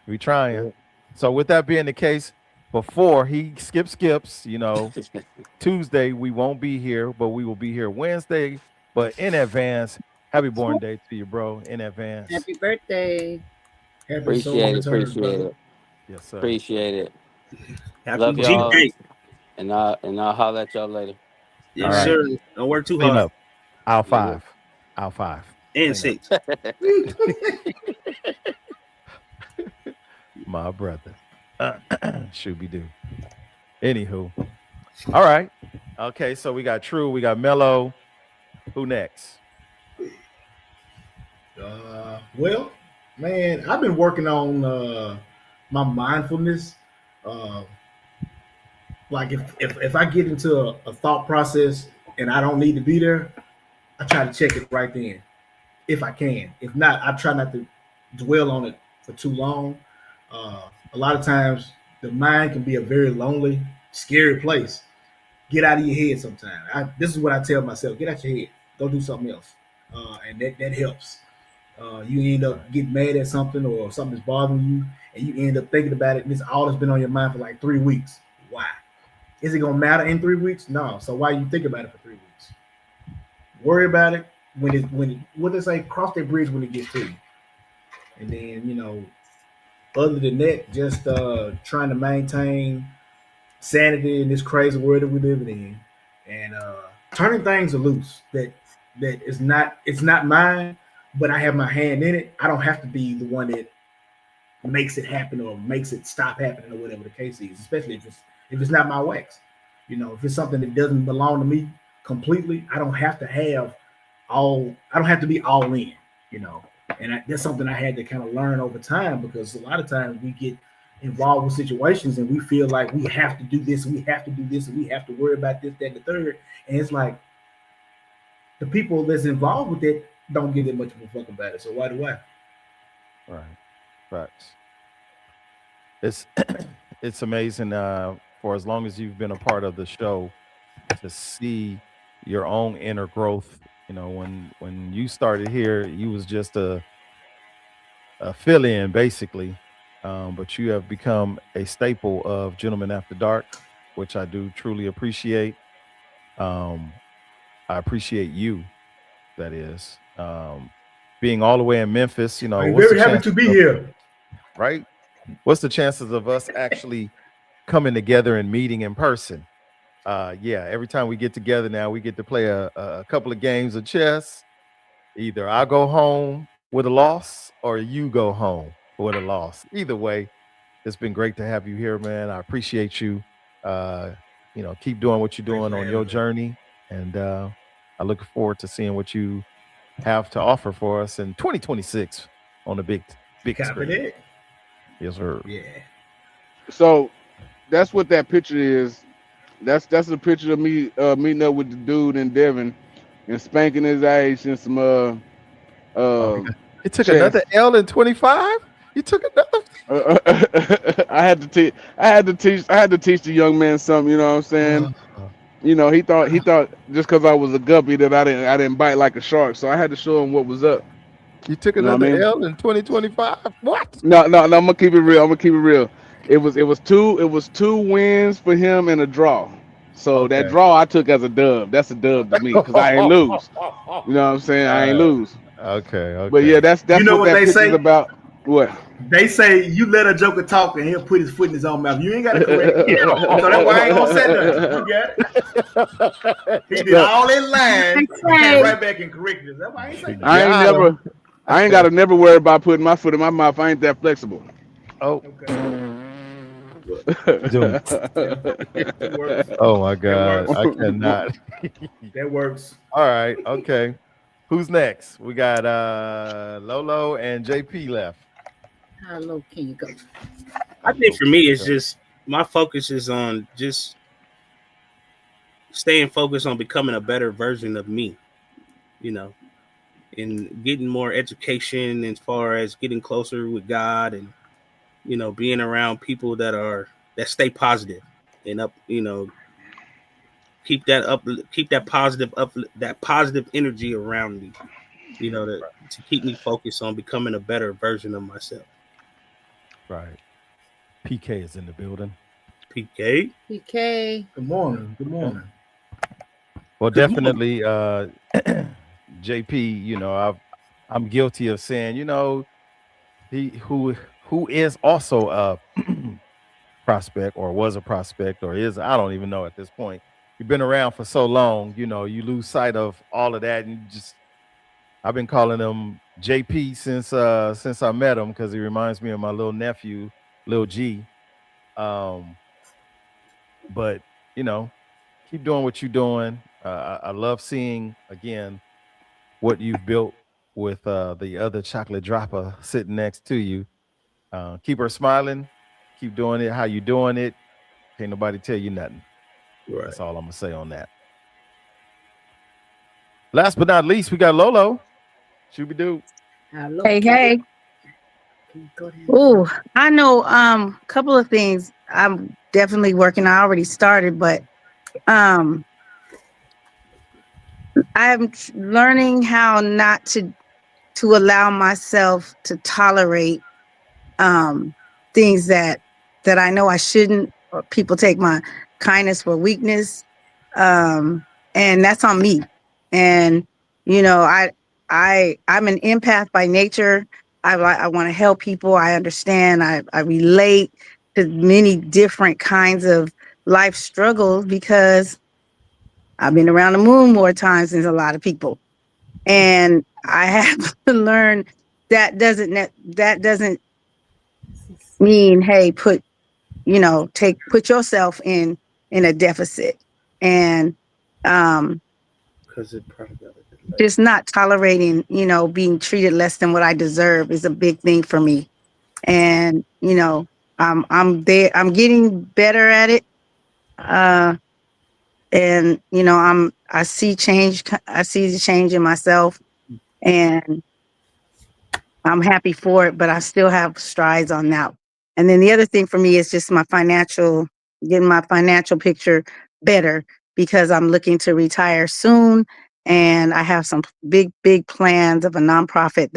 we trying. So with that being the case, before he skips, Tuesday we won't be here, but we will be here Wednesday. But in advance, happy born day to you, bro. In advance. Happy birthday. happy soul Appreciate it. return, Appreciate brother. it. Yes, sir. Appreciate it. Happy Love What you G got? y'all, Day. and I'll holler at y'all later. All Yes, right. sir. Don't work too Clean hard. up. Aisle Yeah, well. 5. Aisle 5. And Clean up. 6. My brother. Should be do. Anywho. All right. Okay, so we got True, we got Mello. Who next? Well, man, I've been working on my mindfulness. Uh, like if I get into a thought process and I don't need to be there, I try to check it right then if I can. If not, I try not to dwell on it for too long. A lot of times, the mind can be a very lonely, scary place. Get out of your head sometimes. This is what I tell myself: get out your head, go do something else, and that helps. You end Right. up getting mad at something or something's bothering you, and you end up thinking about it, and it's all that's been on your mind for like 3 weeks. Why? Is it gonna matter in 3 weeks? No. So why you think about it for 3 weeks? Worry about it what they say, cross that bridge when it gets to you. And then, other than that, just trying to maintain sanity in this crazy world that we're living in, and turning things loose. That is not it's not mine, but I have my hand in it. I don't have to be the one that makes it happen or makes it stop happening or whatever the case is. Especially if it's not my wax. If it's something that doesn't belong to me completely, I don't have to have all. I don't have to be all in. You know, and that's something I had to kind of learn over time because a lot of times we get involved with situations and we feel like we have to do this, and we have to do this, and we have to worry about this, that, and the third. And it's like the people that's involved with it don't give that much of a fuck about it. So why do I? Right. Facts. It's it's amazing for as long as you've been a part of the show to see your own inner growth. When you started here, you was just a fill in basically. But you have become a staple of Gentlemen After Dark, which I do truly appreciate. Um, I appreciate you, that is. Being all the way in Memphis, I'm what's the very happy to chances be of, here. right? What's the chances of us actually coming together and meeting in person? Yeah, every time we get together now, we get to play a couple of games of chess. Either I go home with a loss or you go home with a loss. Either way, it's been great to have you here, man. I appreciate you. Uh, keep doing what you're Thanks doing for on having your me. journey. And I look forward to seeing what you have to offer for us in 2026 on the big Copy screen. that. Yes, sir. Yeah. So that's what that picture is. That's a picture of me meeting up with the dude in Devon and spanking his ass in some Oh, he, uh got, he took another chess. L in 25. You took another. I had to teach the young man something. You know what I'm saying? You know, he thought just because I was a guppy that I didn't bite like a shark. So I had to show him what was up. You took You know what I another mean? L in 2025. What? No. I'm gonna keep it real. I'm gonna keep it real. It was two wins for him and a draw. So that Okay. draw I took as a dub. That's a dub to me because I ain't lose. You know what I'm saying? I ain't Uh, lose. okay. But yeah, Okay. You that's know what what that they picture's say? about. What? They say you let a joker talk and he'll put his foot in his own mouth. You ain't got to correct him. So that's why I ain't gonna say nothing. You got it. He did Look, all that lying and came Okay. right back and corrected us. That's why I ain't say nothing. I ain't Got him. never, I ain't gotta never worry about putting my foot in my mouth. I ain't that flexible. Oh, Okay. doom. That works. Oh my That God. works. I cannot. That works. All right. Okay. Who's next? We got Lolo and JP left. How low can you go? I How think low for can me, you it's go? just my focus is on just staying focused on becoming a better version of me. You know, and getting more education as far as getting closer with God, and being around people that stay positive and up. Keep that positive up, that positive energy around me. To keep me focused on becoming a better version of myself. Right. PK is in the building. PK. PK. Good morning. Good Okay. morning. Well, Good morning. definitely, JP. I'm guilty of saying, he who is also a prospect or was a prospect or is, I don't even know at this point. You've been around for so long, you lose sight of all of that, and I've been calling him JP since I met him because he reminds me of my little nephew, Lil G. Um, but you know, keep doing what you're doing. I love seeing again what you've built with the other chocolate dropper sitting next to you. Keep her smiling. Keep doing it how you doing it. Can't nobody tell you nothing. Right. That's all I'm gonna say on that. Last but not least, we got Lolo. Shooby doo. How low Hey, can hey. you go down? Ooh, I know couple of things I'm definitely working. I already started, but um learning how not to allow myself to tolerate um things that I know I shouldn't, or people take my kindness for weakness. And that's on me. And you know, I'm an empath by nature. I want to help people. I understand. I relate to many different kinds of life struggles because I've been around the moon more times than a lot of people. And I have to learn that doesn't mean, hey, put yourself in a deficit. And um Because it probably got it. just not tolerating, being treated less than what I deserve is a big thing for me. And I'm getting better at it. uh and I see the change in myself, and I'm happy for it, but I still have strides on that. And then the other thing for me is just getting my financial picture better, because I'm looking to retire soon, and I have some big, big plans of a nonprofit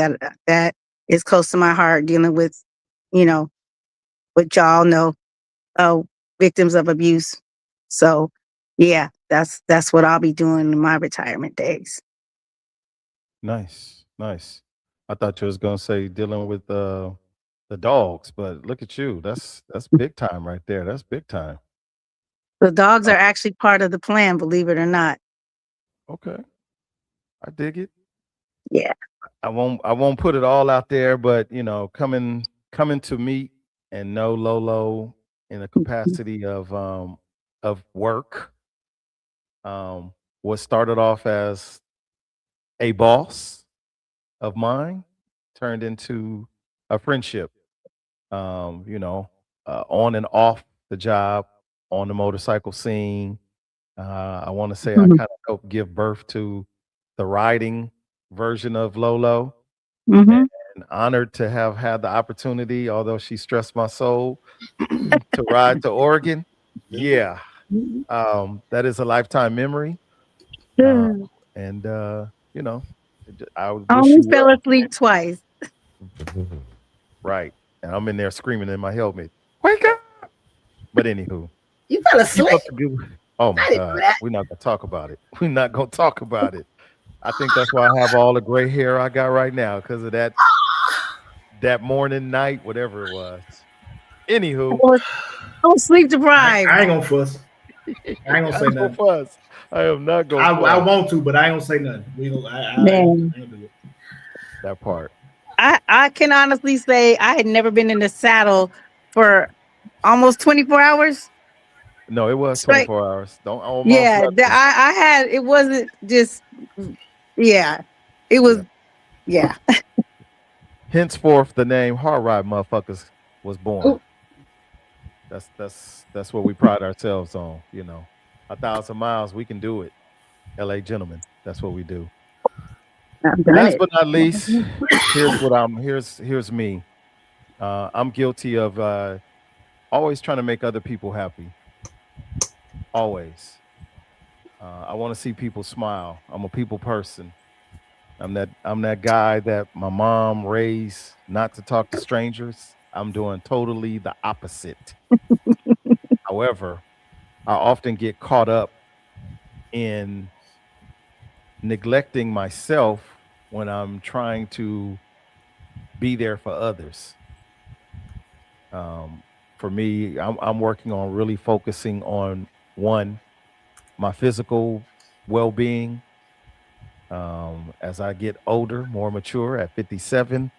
that is close to my heart, dealing with, you know, what y'all know, uh, victims of abuse. So, yeah, that's what I'll be doing in my retirement days. Nice, nice. I thought you was gonna say dealing with the dogs, but look at you. That's big time right there. That's big time. The dogs Uh, are actually part of the plan, believe it or not. okay, I dig it. Yeah. I won't put it all out there, but coming to meet and know Lolo in a capacity of work. What started off as a boss of mine turned into a friendship. On and off the job, on the motorcycle scene. I want to say I Mhm. kind of helped give birth to the riding version of Lolo. And Mhm. and honored to have had the opportunity, although she stressed my soul, to ride to Oregon. Yeah, that is a lifetime memory. Uh, and you know, I would I wish only you fell well. asleep twice. Right. And I'm in there screaming in my helmet, wake up. But anywho, You fell keep asleep. up the good. Oh my I didn't know God. that. We're not gonna talk about it. We're not gonna talk about it. I think that's why I have all the gray hair I got right now, because of that morning, night, whatever it was. I Anywho, was, I was sleep deprived. I ain't gonna fuss. I ain't gonna I say ain't gonna nothing. fuss. I am not gonna I fuss. want to, but I ain't gonna say nothing. Man, I ain't gonna do it. That part. I can honestly say I had never been in the saddle for almost 24 hours No, it was straight. 24 hours. Don't almost Yeah, nothing. I had, it wasn't just, yeah, it Yeah. was, yeah. Henceforth, the name Hard Ride Motherfuckers was born. Oh, That's what we pride ourselves on. 1,000 miles, we can do it. LA gentlemen, that's what we do. I've done Last it. but not least, here's me. I'm guilty of always trying to make other people happy. Always. I want to see people smile. I'm a people person. I'm that guy that my mom raised not to talk to strangers. I'm doing totally the opposite. However, I often get caught up in neglecting myself when I'm trying to be there for others. Um, for me, I'm working on really focusing on one, my physical well-being. As I get older, more mature at 57,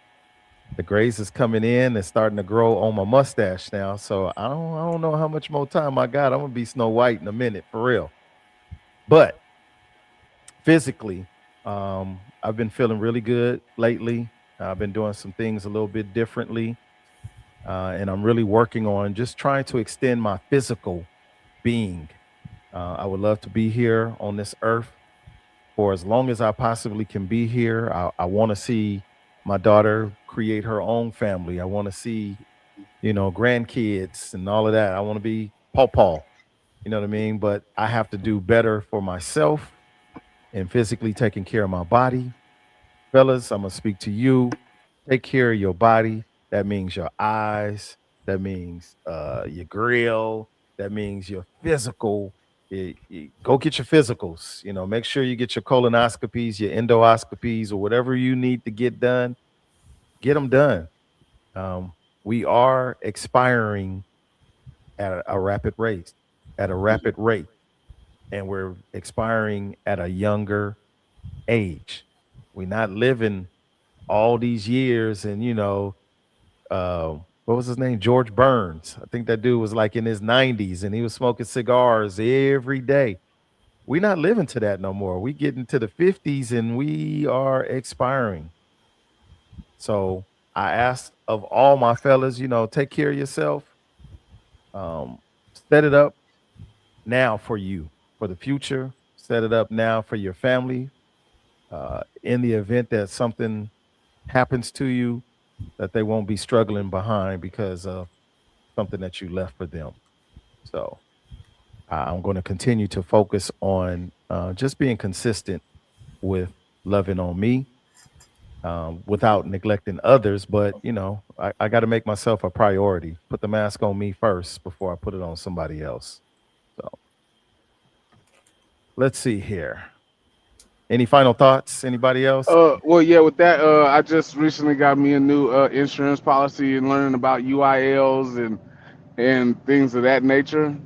the grays is coming in and starting to grow on my mustache now. So I don't know how much more time I got. I'm gonna be Snow White in a minute for real. But physically, I've been feeling really good lately. I've been doing some things a little bit differently, and I'm really working on just trying to extend my physical being. I would love to be here on this earth for as long as I possibly can be here. I want to see my daughter create her own family. I want to see, grandkids and all of that. I want to be Paw. You know what I mean? But I have to do better for myself and physically taking care of my body. Fellas, I'm gonna speak to you. Take care of your body. That means your eyes. That means your grill. That means your physical. Go get your physicals. Make sure you get your colonoscopies, your endoscopies, or whatever you need to get done. Get them done. Um, we are expiring at a rapid rate, at a rapid rate, and we're expiring at a younger age. We're not living all these years and what was his name, George Burns. I think that dude was like in his 90s and he was smoking cigars every day. We're not living to that no more. We get into the 50s and we are expiring. So I asked of all my fellas, take care of yourself. um, Set it up now for you, for the future. Set it up now for your family. In the event that something happens to you, that they won't be struggling behind because of something that you left for them. So I'm going to continue to focus on just being consistent with loving on me, without neglecting others. But, I got to make myself a priority, put the mask on me first before I put it on somebody else. So let's see here. Any final thoughts? Anybody else? Well, yeah, with that, I just recently got me a new insurance policy and learning about UILs and things of that nature,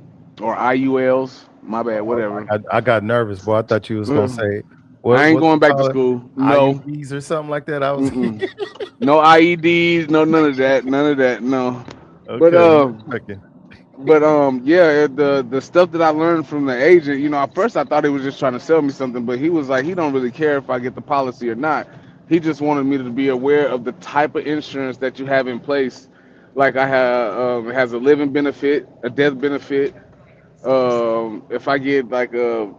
or IULs. My bad, Oh, whatever. I got nervous, boy. I thought you was gonna Uh, say I ain't what going you back to call it, school. No, IUDs or something like that. I was mm-mm. No IEDs, no none of that, none of that. No, but okay. Just checking. yeah, the stuff that I learned from the agent, at first I thought he was just trying to sell me something, but he was like, he don't really care if I get the policy or not. He just wanted me to be aware of the type of insurance that you have in place. Like I have, it has a living benefit, a death benefit. If I get like a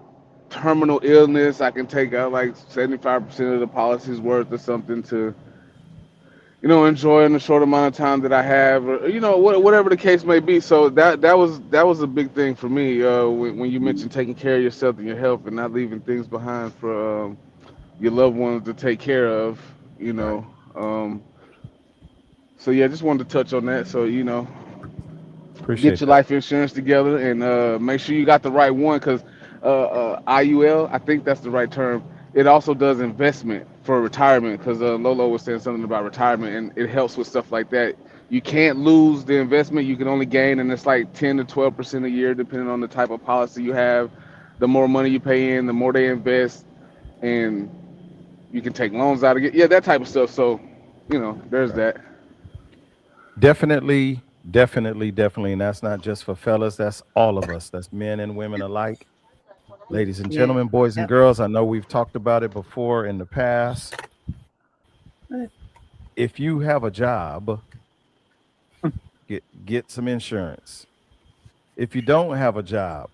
terminal illness, I can take out like 75% of the policy's worth or something enjoying the short amount of time that I have, or whatever the case may be. So that was a big thing for me when you mentioned taking care of yourself and your health and not leaving things behind for your loved ones to take care of. You Right. know, so yeah, just wanted to touch on that. So get Appreciate your that. life insurance together and make sure you got the right one because IUL, I think that's the right term. It also does investment for retirement because Lolo was saying something about retirement and it helps with stuff like that. You can't lose the investment; you can only gain, and it's like 10 to 12% a year, depending on the type of policy you have. The more money you pay in, the more they invest, and you can take loans out of it. Yeah, that type of stuff. So, there's Right. that. Definitely, definitely, definitely. And that's not just for fellas, that's all of us. That's men and women alike. Ladies and Yeah. gentlemen, boys and Yep. girls, I know we've talked about it before in the past. If you have a job, get some insurance. If you don't have a job,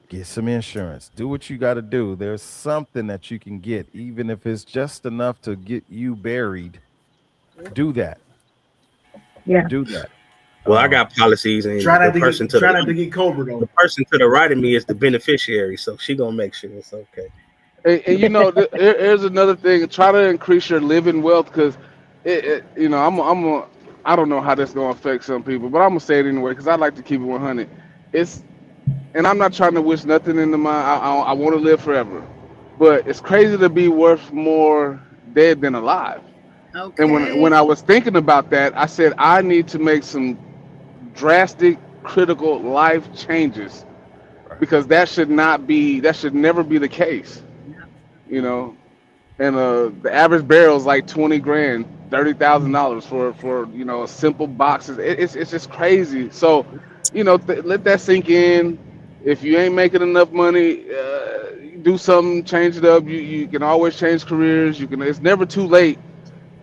get some insurance. Do what you got to do. There's something that you can get, even if it's just enough to get you buried. Do that. Yeah. Do that. Well, I Um, got policies, and Try not to get try not to get Cobra the though. person to the right of me is the beneficiary, so she gonna make sure it's okay. And here's another thing. Try to increase your living wealth because, I don't know how this gonna affect some people, but I'm gonna say it anyway because I like to keep it 100. It's, and I'm not trying to wish nothing into my. I want to live forever, but it's crazy to be worth more dead than alive. And Okay. when I was thinking about that, I said I need to make some drastic, critical life changes right. because that should never be the case. You know, and the average barrel is like 20 grand, $30,000 for a simple boxes. It's just crazy. So, let that sink in. If you ain't making enough money, do something, change it up. You can always change careers. You can. It's never too late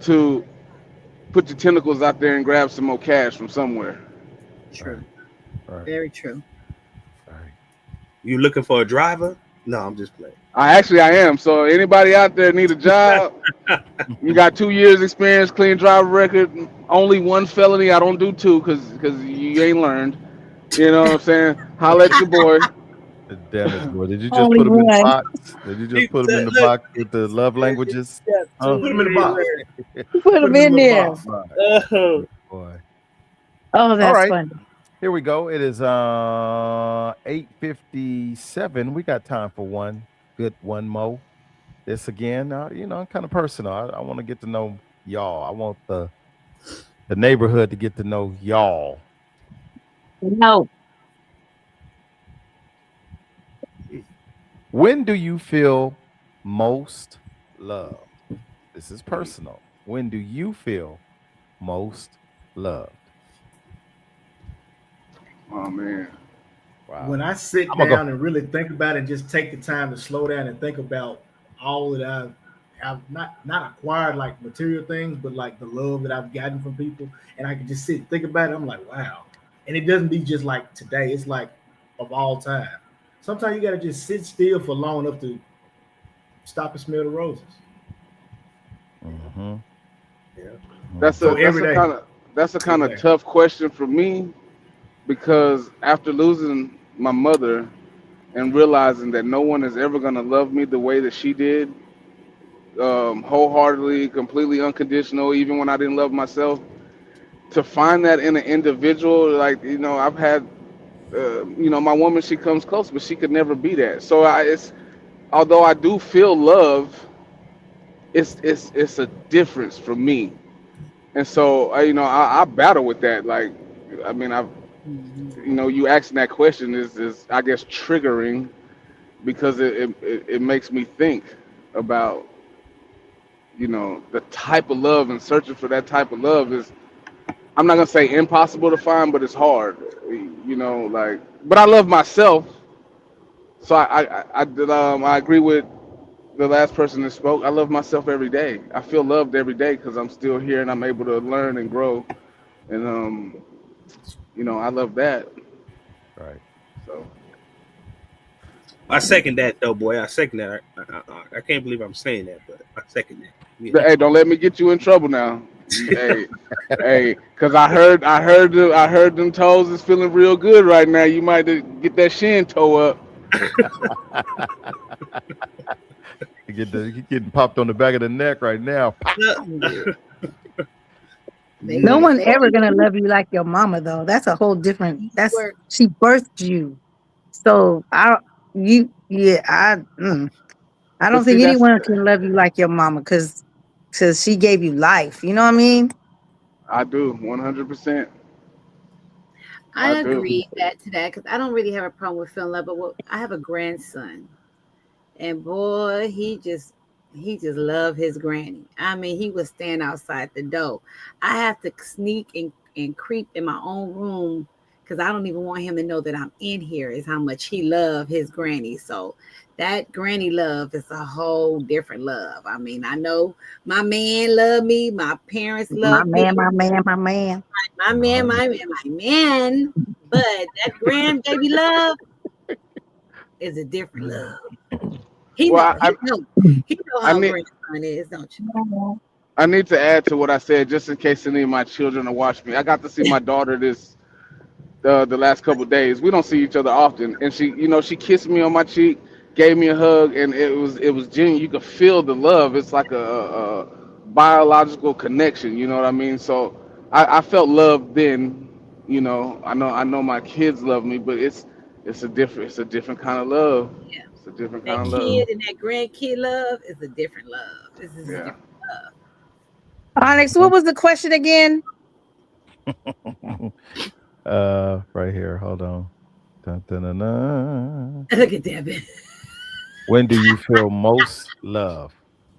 to put your tentacles out there and grab some more cash from somewhere. Right. True. Right. Very true. Right. You looking for a driver? No, I'm just playing. I am. So anybody out there need a job? You got 2 years experience, clean driver record, only one felony. I don't do two because you ain't learned. You know what I'm saying? Holla at your boy. Damn it, boy. Did you just Only put him in the one. box? Did you just put him in the Look, box with the love languages? yeah, Huh? Put two him in the box. Put Put them him in the in little there. box. Right. Uh, Good boy. Oh, All that's right. funny. Here we go. It is 8:57. We got time for one more. This again, kind of personal. I want to get to know y'all. I want the neighborhood to get to know y'all. No. When do you feel most loved? This is personal. When do you feel most loved? Oh man. Wow. When I sit I'm gonna go. down and really think about it, just take the time to slow down and think about all that I've not acquired like material things, but like the love that I've gotten from people, and I can just sit and think about it. I'm like, wow. And it doesn't be just like today; it's like of all time. Sometimes you got to just sit still for long enough to stop and smell the roses. Mm-hmm. yeah. That's So a Mm-hmm. that's every a day, kind of that's a kind every of day. tough question for me because after losing my mother and realizing that no one is ever gonna love me the way that she did, wholeheartedly, completely unconditional, even when I didn't love myself, to find that in an individual, like I've had, my woman, she comes close, but she could never be that. So it's although I do feel love, it's a difference for me, and so I battle with that. Like, I mean, Mhm. you asking that question is I guess triggering because it makes me think about the type of love and searching for that type of love is, I'm not gonna say impossible to find, but it's hard. Like, but I love myself, so I agree with the last person that spoke. I love myself every day. I feel loved every day because I'm still here and I'm able to learn and grow, and I love that. Right. So I second that though, boy. I second that. I can't believe I'm saying that, but I second that. Yeah. hey, don't let me get you in trouble now. Hey, hey, cause I heard them toes is feeling real good right now. You might get that shin toe up. He getting popped on the back of the neck right now. Pop. Yeah. They No gonna Mm, one say ever gonna love you like your mama though. That's a whole different. you That's were she birthed you. So I but don't see, think that's anyone can love you like your mama because she gave you life. You know what I mean? I do 100%. I I do. agree that to that because I don't really have a problem with feeling love, but I have a grandson, and boy, he just loved his granny. I mean, he would stand outside the door. I have to sneak and creep in my own room because I don't even want him to know that I'm in here. Is how much he loved his granny. So that granny love is a whole different love. I mean, I know my man loved me, my parents My loved me, man, my man, my man. my man, No, my man, my man. But that grandbaby love is a different love. He know, Well, he know, he know I how a need grandson is, don't you? I need to add to what I said just in case any of my children are watching me. I got to see my daughter this the last couple of days. We don't see each other often, and she kissed me on my cheek, gave me a hug, and it was genuine. You could feel the love. It's like a biological connection. You know what I mean? So I felt love then. I know my kids love me, but it's a different kind of love. Yeah. It's a different kind That of love. kid and that grandkid love is a different love. This is a Yeah. different love. Onyx, what was the question again? right here. Hold on. Dun, dun, dun, dun. Look at that. Man. When do you feel most loved?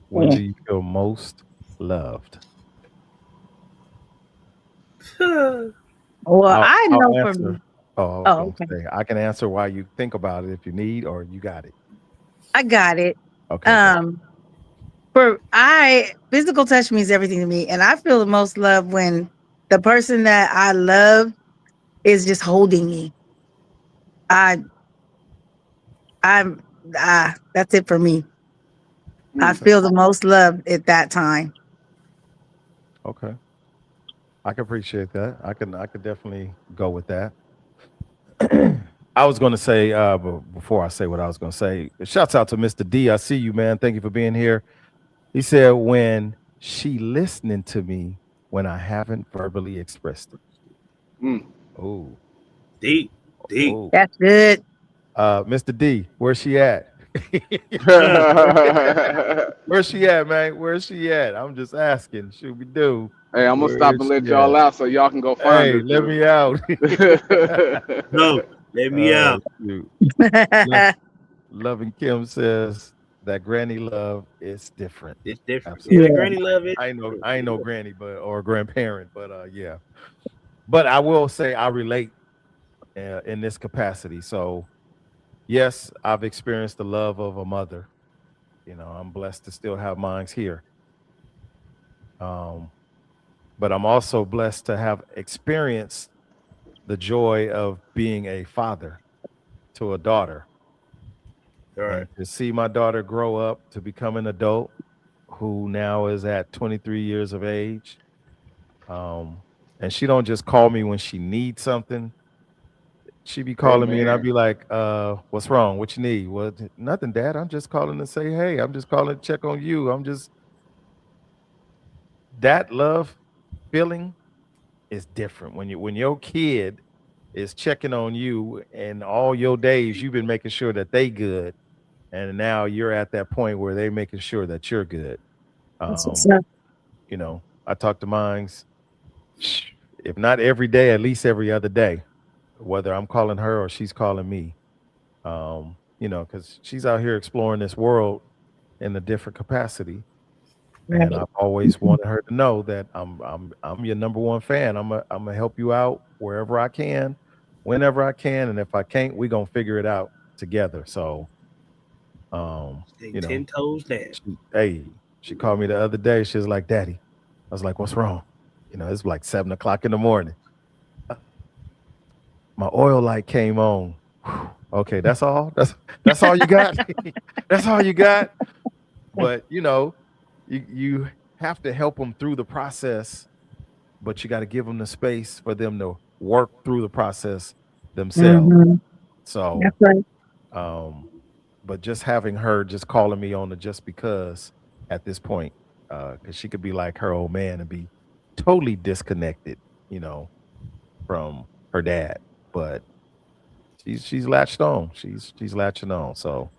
When do you feel most loved? Well, I'll I I'll know for answer. me. Oh, I was Oh, gonna okay. say I can answer while you think about it if you need, or you got it. I got it. Okay, go. Um, for I physical touch means everything to me, and I feel the most love when the person that I love is just holding me. I I'm that's it for me. I Mm. Okay, feel the most love at that time. okay. I can appreciate that. I could definitely go with that. I was going to say, but before I say what I was going to say, shouts out to Mr. D. I see you, man. Thank you for being here. He said, when she listening to me when I haven't verbally expressed it. Mm. Oh, Deep, deep. oh. That's good. Mr. D, where's she at? Mm. Where's she at, man? Where's she at? I'm just asking. Should we do? Hey, I'm gonna Where stop is and let she y'all at? out so y'all can go find Hey, her let too. me out. No, let me Oh, out. shoot. Lo- Loving Kim says that granny love is different. It's different. Yeah, that Absolutely. Yeah. granny love is I ain't different. no granny, but or grandparent, but yeah. But I will say I relate in this capacity. So yes, I've experienced the love of a mother. I'm blessed to still have mines here. Um, but I'm also blessed to have experienced the joy of being a father to a daughter All right. and to see my daughter grow up to become an adult who now is at 23 years of age. Um, and she don't just call me when she needs something. She be calling me and I'd Amen. be like, what's wrong? What you need? Well, nothing, Dad. I'm just calling to say, hey, I'm just calling to check on you. I'm just that love feeling is different when your kid is checking on you and all your days you've been making sure that they good and now you're at that point where they making sure that you're good. That's what's um up. I talk to mines, if not every day, at least every other day, whether I'm calling her or she's calling me. Because she's out here exploring this world in a different capacity. And Right. I've always wanted her to know that I'm your number one fan. I'm gonna help you out wherever I can, whenever I can, and if I can't, we're gonna figure it out together. So, um, Stay you know, 10 toes down. she called me the other day. She was like, "Daddy," I was like, "What's wrong?" It's like 7 o'clock in the morning. "Uh, My oil light came on. Whew. Okay, that's all. That's all you got. That's all you got. But you have to help them through the process, but you got to give them the space for them to work through the process themselves. Mm-hmm. So, That's right. um, but just having her just calling me on the just because at this point, because she could be like her old man and be totally disconnected, you know, from her dad. But she's latched on. She's latching on. So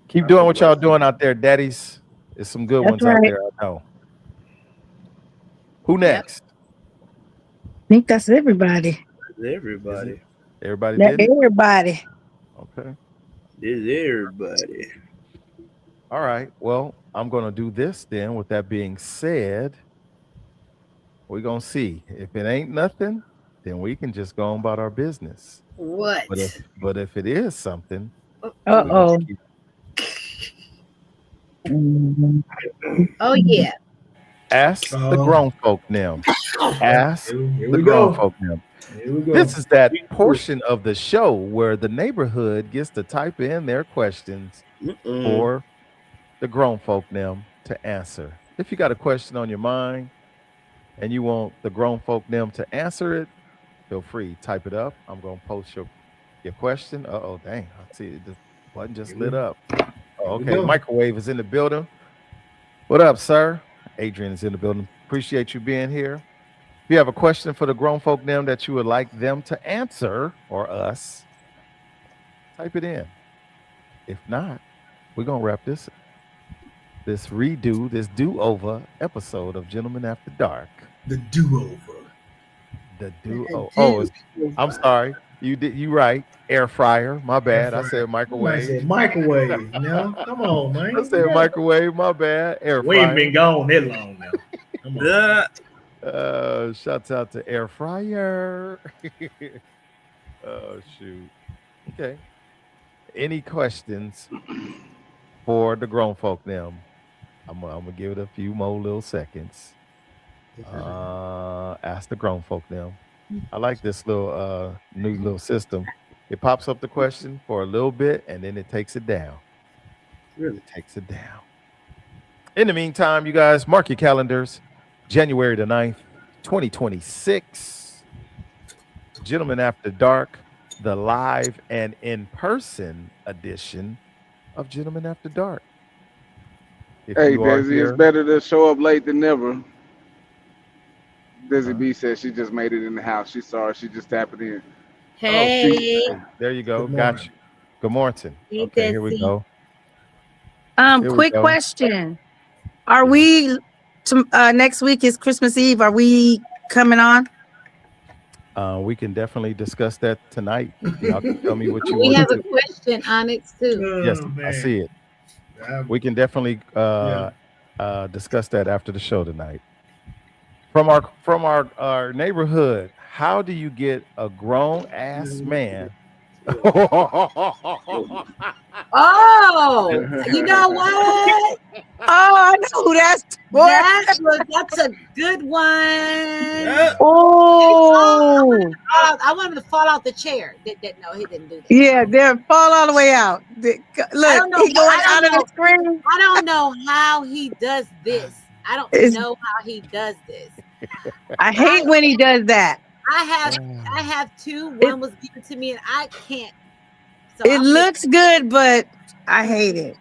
keep That's a doing what y'all blessing. doing out there, daddies. There's some good That's ones out right. there. I know. Who Yep. next? I think that's everybody. Is it Everybody. everybody That did it? everybody. Okay. This everybody. All right. Well, I'm gonna do this then. With that being said, we're gonna see. If it ain't nothing, then we can just go on about our business. What? But if it is something, we're gonna Uh-oh. keep Mhm. Oh yeah. ask the Oh, grown folk now. Ask here the we grown go. folk now. Here we go. This is that portion of the show where the neighborhood gets to type in their questions Mm-mm. for the grown folk them to answer. If you got a question on your mind and you want the grown folk them to answer it, feel free, type it up. I'm gonna post your question. Oh, dang, I see it. The button just Here lit we, up. Oh, here we okay. go. Microwave is in the building. What up, sir? Adrian is in the building. Appreciate you being here. If you have a question for the grown folk them that you would like them to answer or us, type it in. If not, we're gonna wrap this do-over episode of Gentlemen After Dark. The do-over. The do oh oh Do. it's, I'm sorry. You right. Air fryer. My Air bad. I fryer. said Somebody microwave. said microwave. Now, come on, I man. You said gotta. microwave. My bad. Air We ain't fryer. been gone that long now. Come on. Man. Duh. Shouts out to air fryer. Oh shoot. Okay. Any questions for the grown folk them? I'm gonna give it a few more little seconds. Ask the grown folk them. I like this little new little system. It pops up the question for a little bit and then it takes it down. Really? It takes it down. In the meantime, you guys mark your calendars. January the 9th, 2026. Gentlemen After Dark, the live and in person edition of Gentlemen After Dark. If Hey, you are Desi, it's here, better to show up late than never. Desi huh? B says she just made it in the house. She's sorry. She just tapped it in. Oh, She, shoot. Hey. There you go. Good Got morning. you. Good morning. Hey, Okay, here we Desi. go. Here we Quick go. question. Are Yes. we next week is Christmas Eve. Are we coming on? We can definitely discuss that tonight. Y'all can tell me what you We want to have a do. question, Onyx, too. Yes, Oh I man. see it. Um, We can definitely yeah. discuss that after the show tonight. From our neighborhood, how do you get a grown ass man? Oh, you know what? Oh, I know who that's for. That's a good one. Yeah. Oh, I want him to fall out the chair. No, he didn't do that. yeah, there, fall all the way out. I Look, don't know. he going I out don't of the know. screen. I don't know how he does this. I don't It's, know how he does this. I I hate when he does that. I have I Ah, have two. It One was given to me, and I can't. So it I'm making. looks good, but I hate it.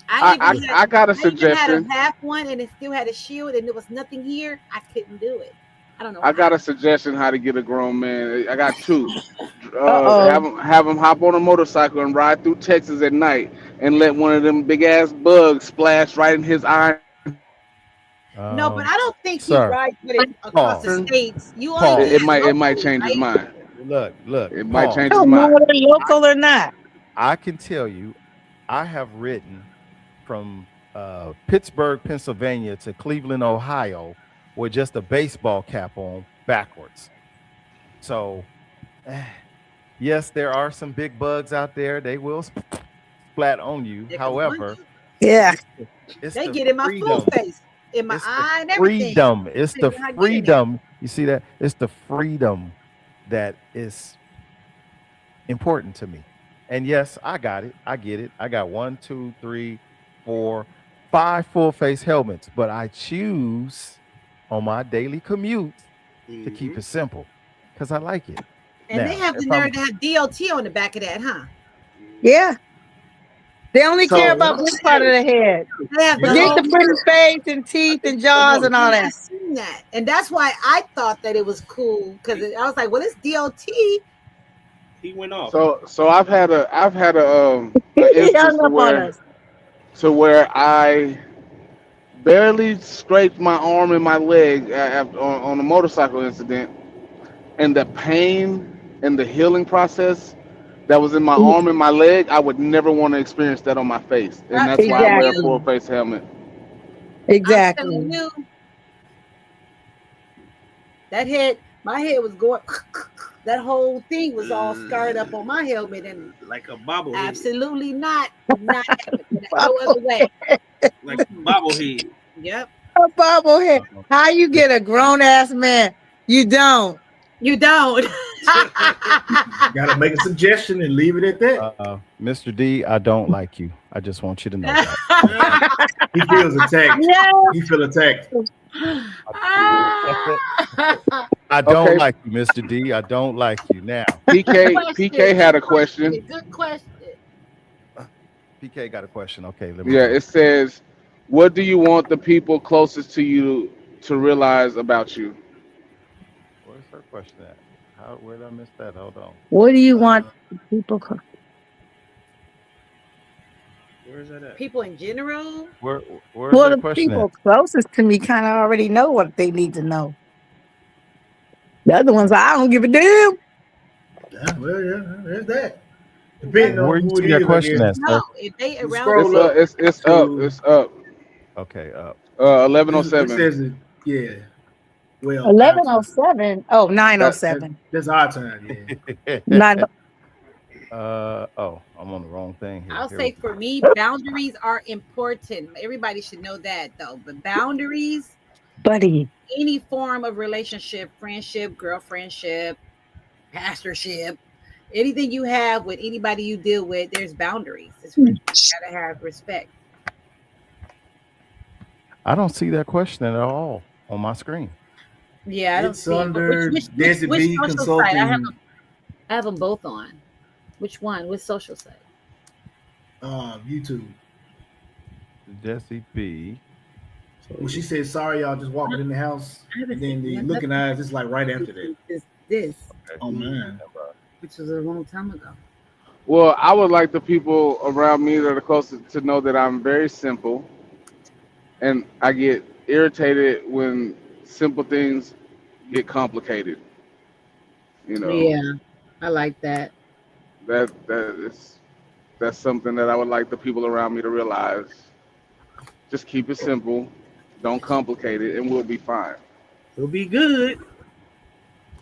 I I, even I, had I got a I even had a suggestion. half one, and it still had a shield, and there was nothing here. I couldn't do it. I don't know I got how. a suggestion how to get a grown man. I got two. Uh Have oh. him hop on a motorcycle and ride through Texas at night and let one of them big ass bugs splash right in his iron No, but um, I don't think you sir, ride with it across the pause, turn. states. You only do pause. that It might locally, change his right? mind. Look, It might pause. change I his don't know mind. whether I local or not. I can tell you, I have ridden from Pittsburgh, Pennsylvania to Cleveland, Ohio, with just a baseball cap on backwards. So, yes, there are some big bugs out there. They will splat on you. They can punch However, you. Yeah. it's They the get in my full freedom. face, in my It's the eye, and everything. freedom. It's the They're not getting there. freedom. You see that? It's the freedom that is important to me. And yes, I got it. I get it. I got one, two, three, four, 5 full face helmets, but I choose on my daily commutes to keep Mhm. it simple because I like it. And they Now, have if the I'm nerve to have DOT on the back of that, huh? Yeah. They only care So about this part of the head. They have the Forget Yeah. the whole. pretty face and I teeth think and he went jaws off. and all I that. seen that, and that's why I thought that it was cool because I was like, "Well, it's DOT." He went off. so I've had a He instance hung to up on where us. I barely scraped my arm and my leg on a motorcycle incident, and the pain and the healing process that was in my arm and my leg, I would never want to experience that on my face, and I'm that's why I telling wear a Exactly. full you, face helmet. I'm telling Exactly. you, that head, my head was going. That whole thing was all scarred up on my helmet, and Like a bobblehead. absolutely not, would not happen. No other way. Like a Mm-mm. bobblehead. Yep, A bobblehead. uh, How you get a grown ass man? You don't. you don't. Got to make a suggestion and leave it at that. Mr. D, I don't like you. I just want you to know that. He feels attacked. Yeah. He feel attacked. I don't Okay, like you, Mr. D. I don't like you. Now, Good PK question. had Good a question. question. Good question. PK got a question. Okay, let me Yeah, go. it says, "What do you want the people closest to you to realize about you?" Where's her question at? Where did I miss that? Hold on. What do you want Uh, people? Where's that at? People in general. Where where's Well, that the question at? people closest to me kind of already know what they need to know. The other ones, I don't give a damn. yeah, well, yeah, there's that. Depending Where on you who it see that is, I question guess. at, No, sir? if they You around scroll It's you, up it's up. to It's up. Okay, up. 11 it seven. says it. Yeah, well, our time. 11:07. Oh, That 9:07. That's our time. Yeah. Nine. Oh, I'm on the wrong thing here. I'll Here we say go. for me, boundaries are important. Everybody should know that though. But boundaries, Buddy. any form of relationship, friendship, girlfriendship, pastorship, anything you have with anybody you deal with, there's boundaries. Gotta have respect. I don't see that question at all on my screen. Yeah, I don't It's see. But which under which which Desi which B social site? Consulting I have them both on. Which one? Which social site? YouTube. Jesse B. Well, she said, "Sorry, y'all, just walking in the house," I haven't and then seen the nothing. looking eyes is like right after that. This, Okay. Oh man, which was a long time ago. Well, I would like the people around me that are closest to know that I'm very simple, and I get irritated when simple things get complicated. You know, Yeah, I like that. that's something that I would like the people around me to realize. Just keep it simple, don't complicate it, and we'll be fine. It'll be good.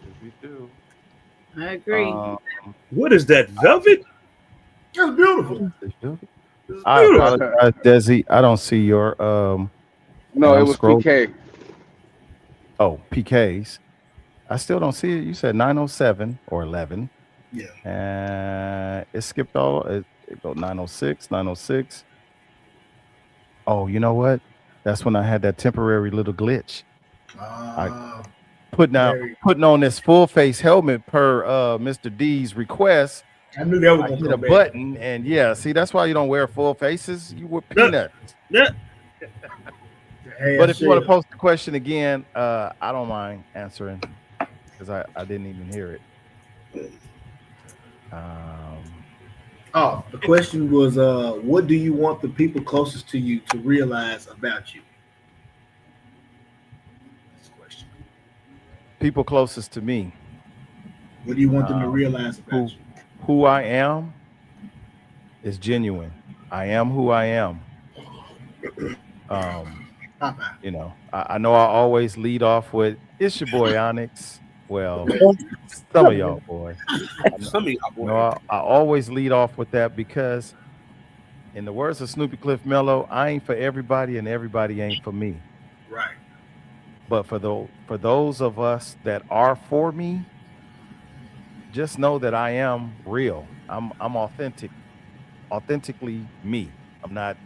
Yes, we do. I agree. Um, What is that, velvet? that's beautiful. It's I beautiful. apologize, Desi. I don't see your and No, it I'm was scrolling. PK. Oh, PKs. I still don't see it. You said 907 or 11. Yeah. And it skipped all it go 906, 906. Oh, you know what? That's when I had that temporary little glitch. I Uh, very. putting on this full face helmet per Mr. D's request. I knew that was I gonna hit a come back. button and yeah, see that's why you don't wear full faces. You wear Yeah, peanuts. yeah. But Half if you want to shell. post the question again, I don't mind answering because I didn't even hear it. Um, Oh, the question was, what do you want the people closest to you to realize about you? That's the question. People closest to me, What do you want them to um, realize about who you? who I am is genuine. I am who I am. Um, Popeye. I know I always lead off with it's your boy Onyx. Well, some of y'all boy. Some of y'all boy. I always lead off with that because in the words of Snoopy Cliff Mello, I ain't for everybody and everybody ain't for me. Right. But for those of us that are for me, just know that I am real. I'm authentically me. I'm not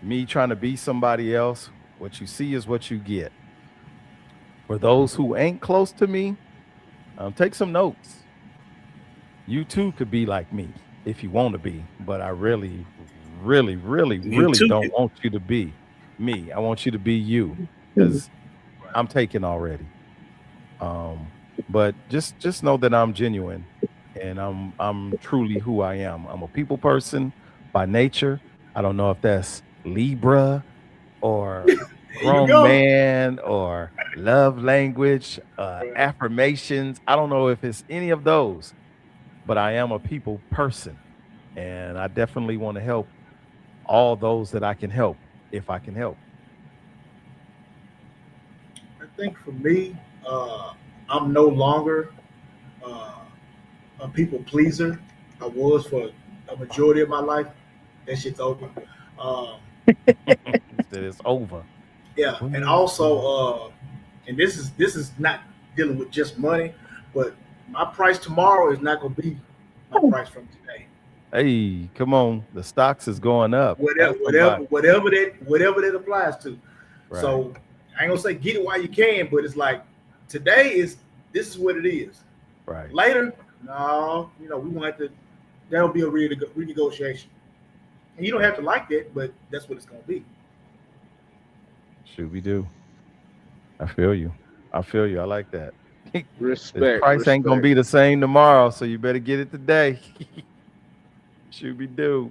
me trying to be somebody else. What you see is what you get. For those who ain't close to me, take some notes. You too could be like me if you want to be, but I really, really, really, You really too. don't want you to be me. I want you to be you because I'm taken already. Um, but just know that I'm genuine and I'm truly who I am. I'm a people person by nature. I don't know if that's Libra or There you grown go. man or love language, affirmations. I don't know if it's any of those, but I am a people person. And I definitely want to help all those that I can help if I can help. I think for me, uh, I'm no longer uh, a people pleaser. I was for a majority of my life. That shit's over. Um, That it's over. yeah, and also, and this is not dealing with just money, but my price tomorrow is not going to be my price from today. Hey, come on. The stocks is going up. Whatever, Ask somebody. whatever that applies to. Right. So I ain't gonna say get it while you can, but it's like today is this is what it is. Right. Later, no, we won't have to. That'll be a renegotiation, and you don't have Right. to like that, but that's what it's gonna be. Should we do? I feel you. I feel you. I like that. This Respect, price ain't gonna respect. be the same tomorrow, so you better get it today. Should we do?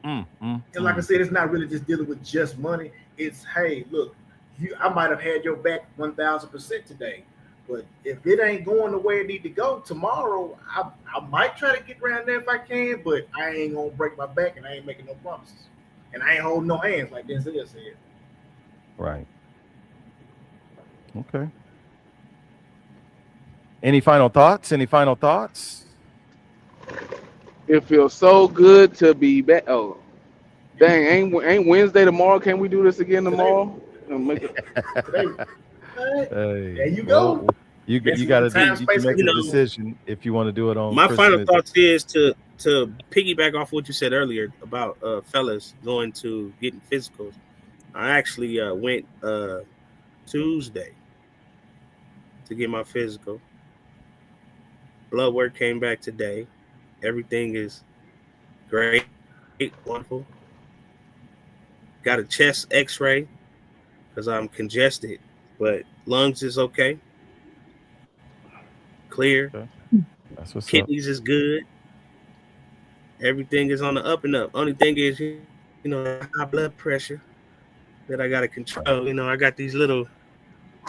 Mm, mm, And like I mm. said, it's not really just dealing with just money. It's hey, look, I might have had your back 1,000% today, but if it ain't going the way it need to go tomorrow, I might try to get around there if I can, but I ain't gonna break my back and I ain't making no promises, and I ain't holding no hands like Denzel said. Right. Okay. Any final thoughts? Any final thoughts? It feels so good to be back. Oh, dang, ain't Wednesday tomorrow? Can we do this again Today, tomorrow? Make it, today, all right, there Hey, you go. well, Guess you what? got The to time you can space make You a know, continuum. decision if you want to do it on my final Christmas. thoughts is to piggyback off what you said earlier about fellas going to getting physicals. I actually went Tuesday to get my physical. Blood work came back today. Everything is great, wonderful. Got a chest X-ray because I'm congested, but lungs is okay, clear. Okay, that's what's up. Kidneys is good. Everything is on the up and up. Only thing is, that high blood pressure that I got to control. Right. I got these little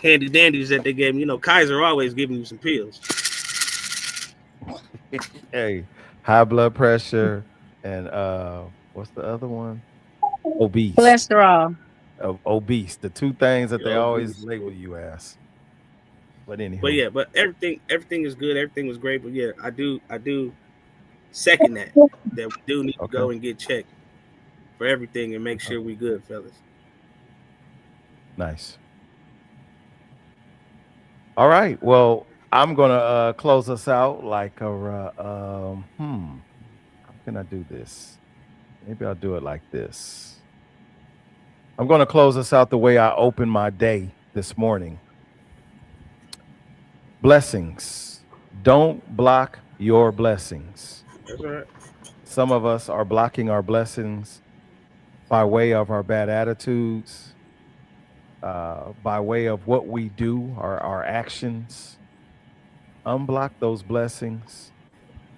handy dandies that they gave me. Kaiser always giving you some pills. Hey, high blood pressure and what's the other one? Obese. Cholesterol. Obese. The two things that they Yo, always beast. label you as. But But anywho, yeah, but everything is good. Everything was great. But yeah, I do second that we do need to okay, go and get checked for everything and make okay, sure we good, fellas. nice. All right. Well, I'm gonna close us out like a how can I do this? Maybe I'll do it like this. I'm gonna close us out the way I opened my day this morning. Blessings. Don't block your blessings. That's all right. Some of us are blocking our blessings by way of our bad attitudes, by way of what we do, our actions. Unblock those blessings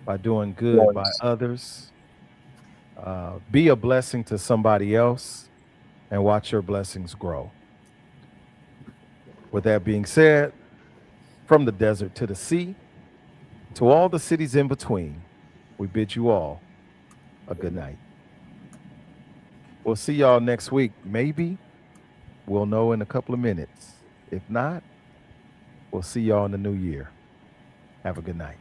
by doing good by others. Be a blessing to somebody else and watch your blessings grow. With that being said, from the desert to the sea, to all the cities in between, we bid you all a good night. We'll see y'all next week. Maybe we'll know in a couple of minutes. If not, we'll see y'all in the new year. Have a good night.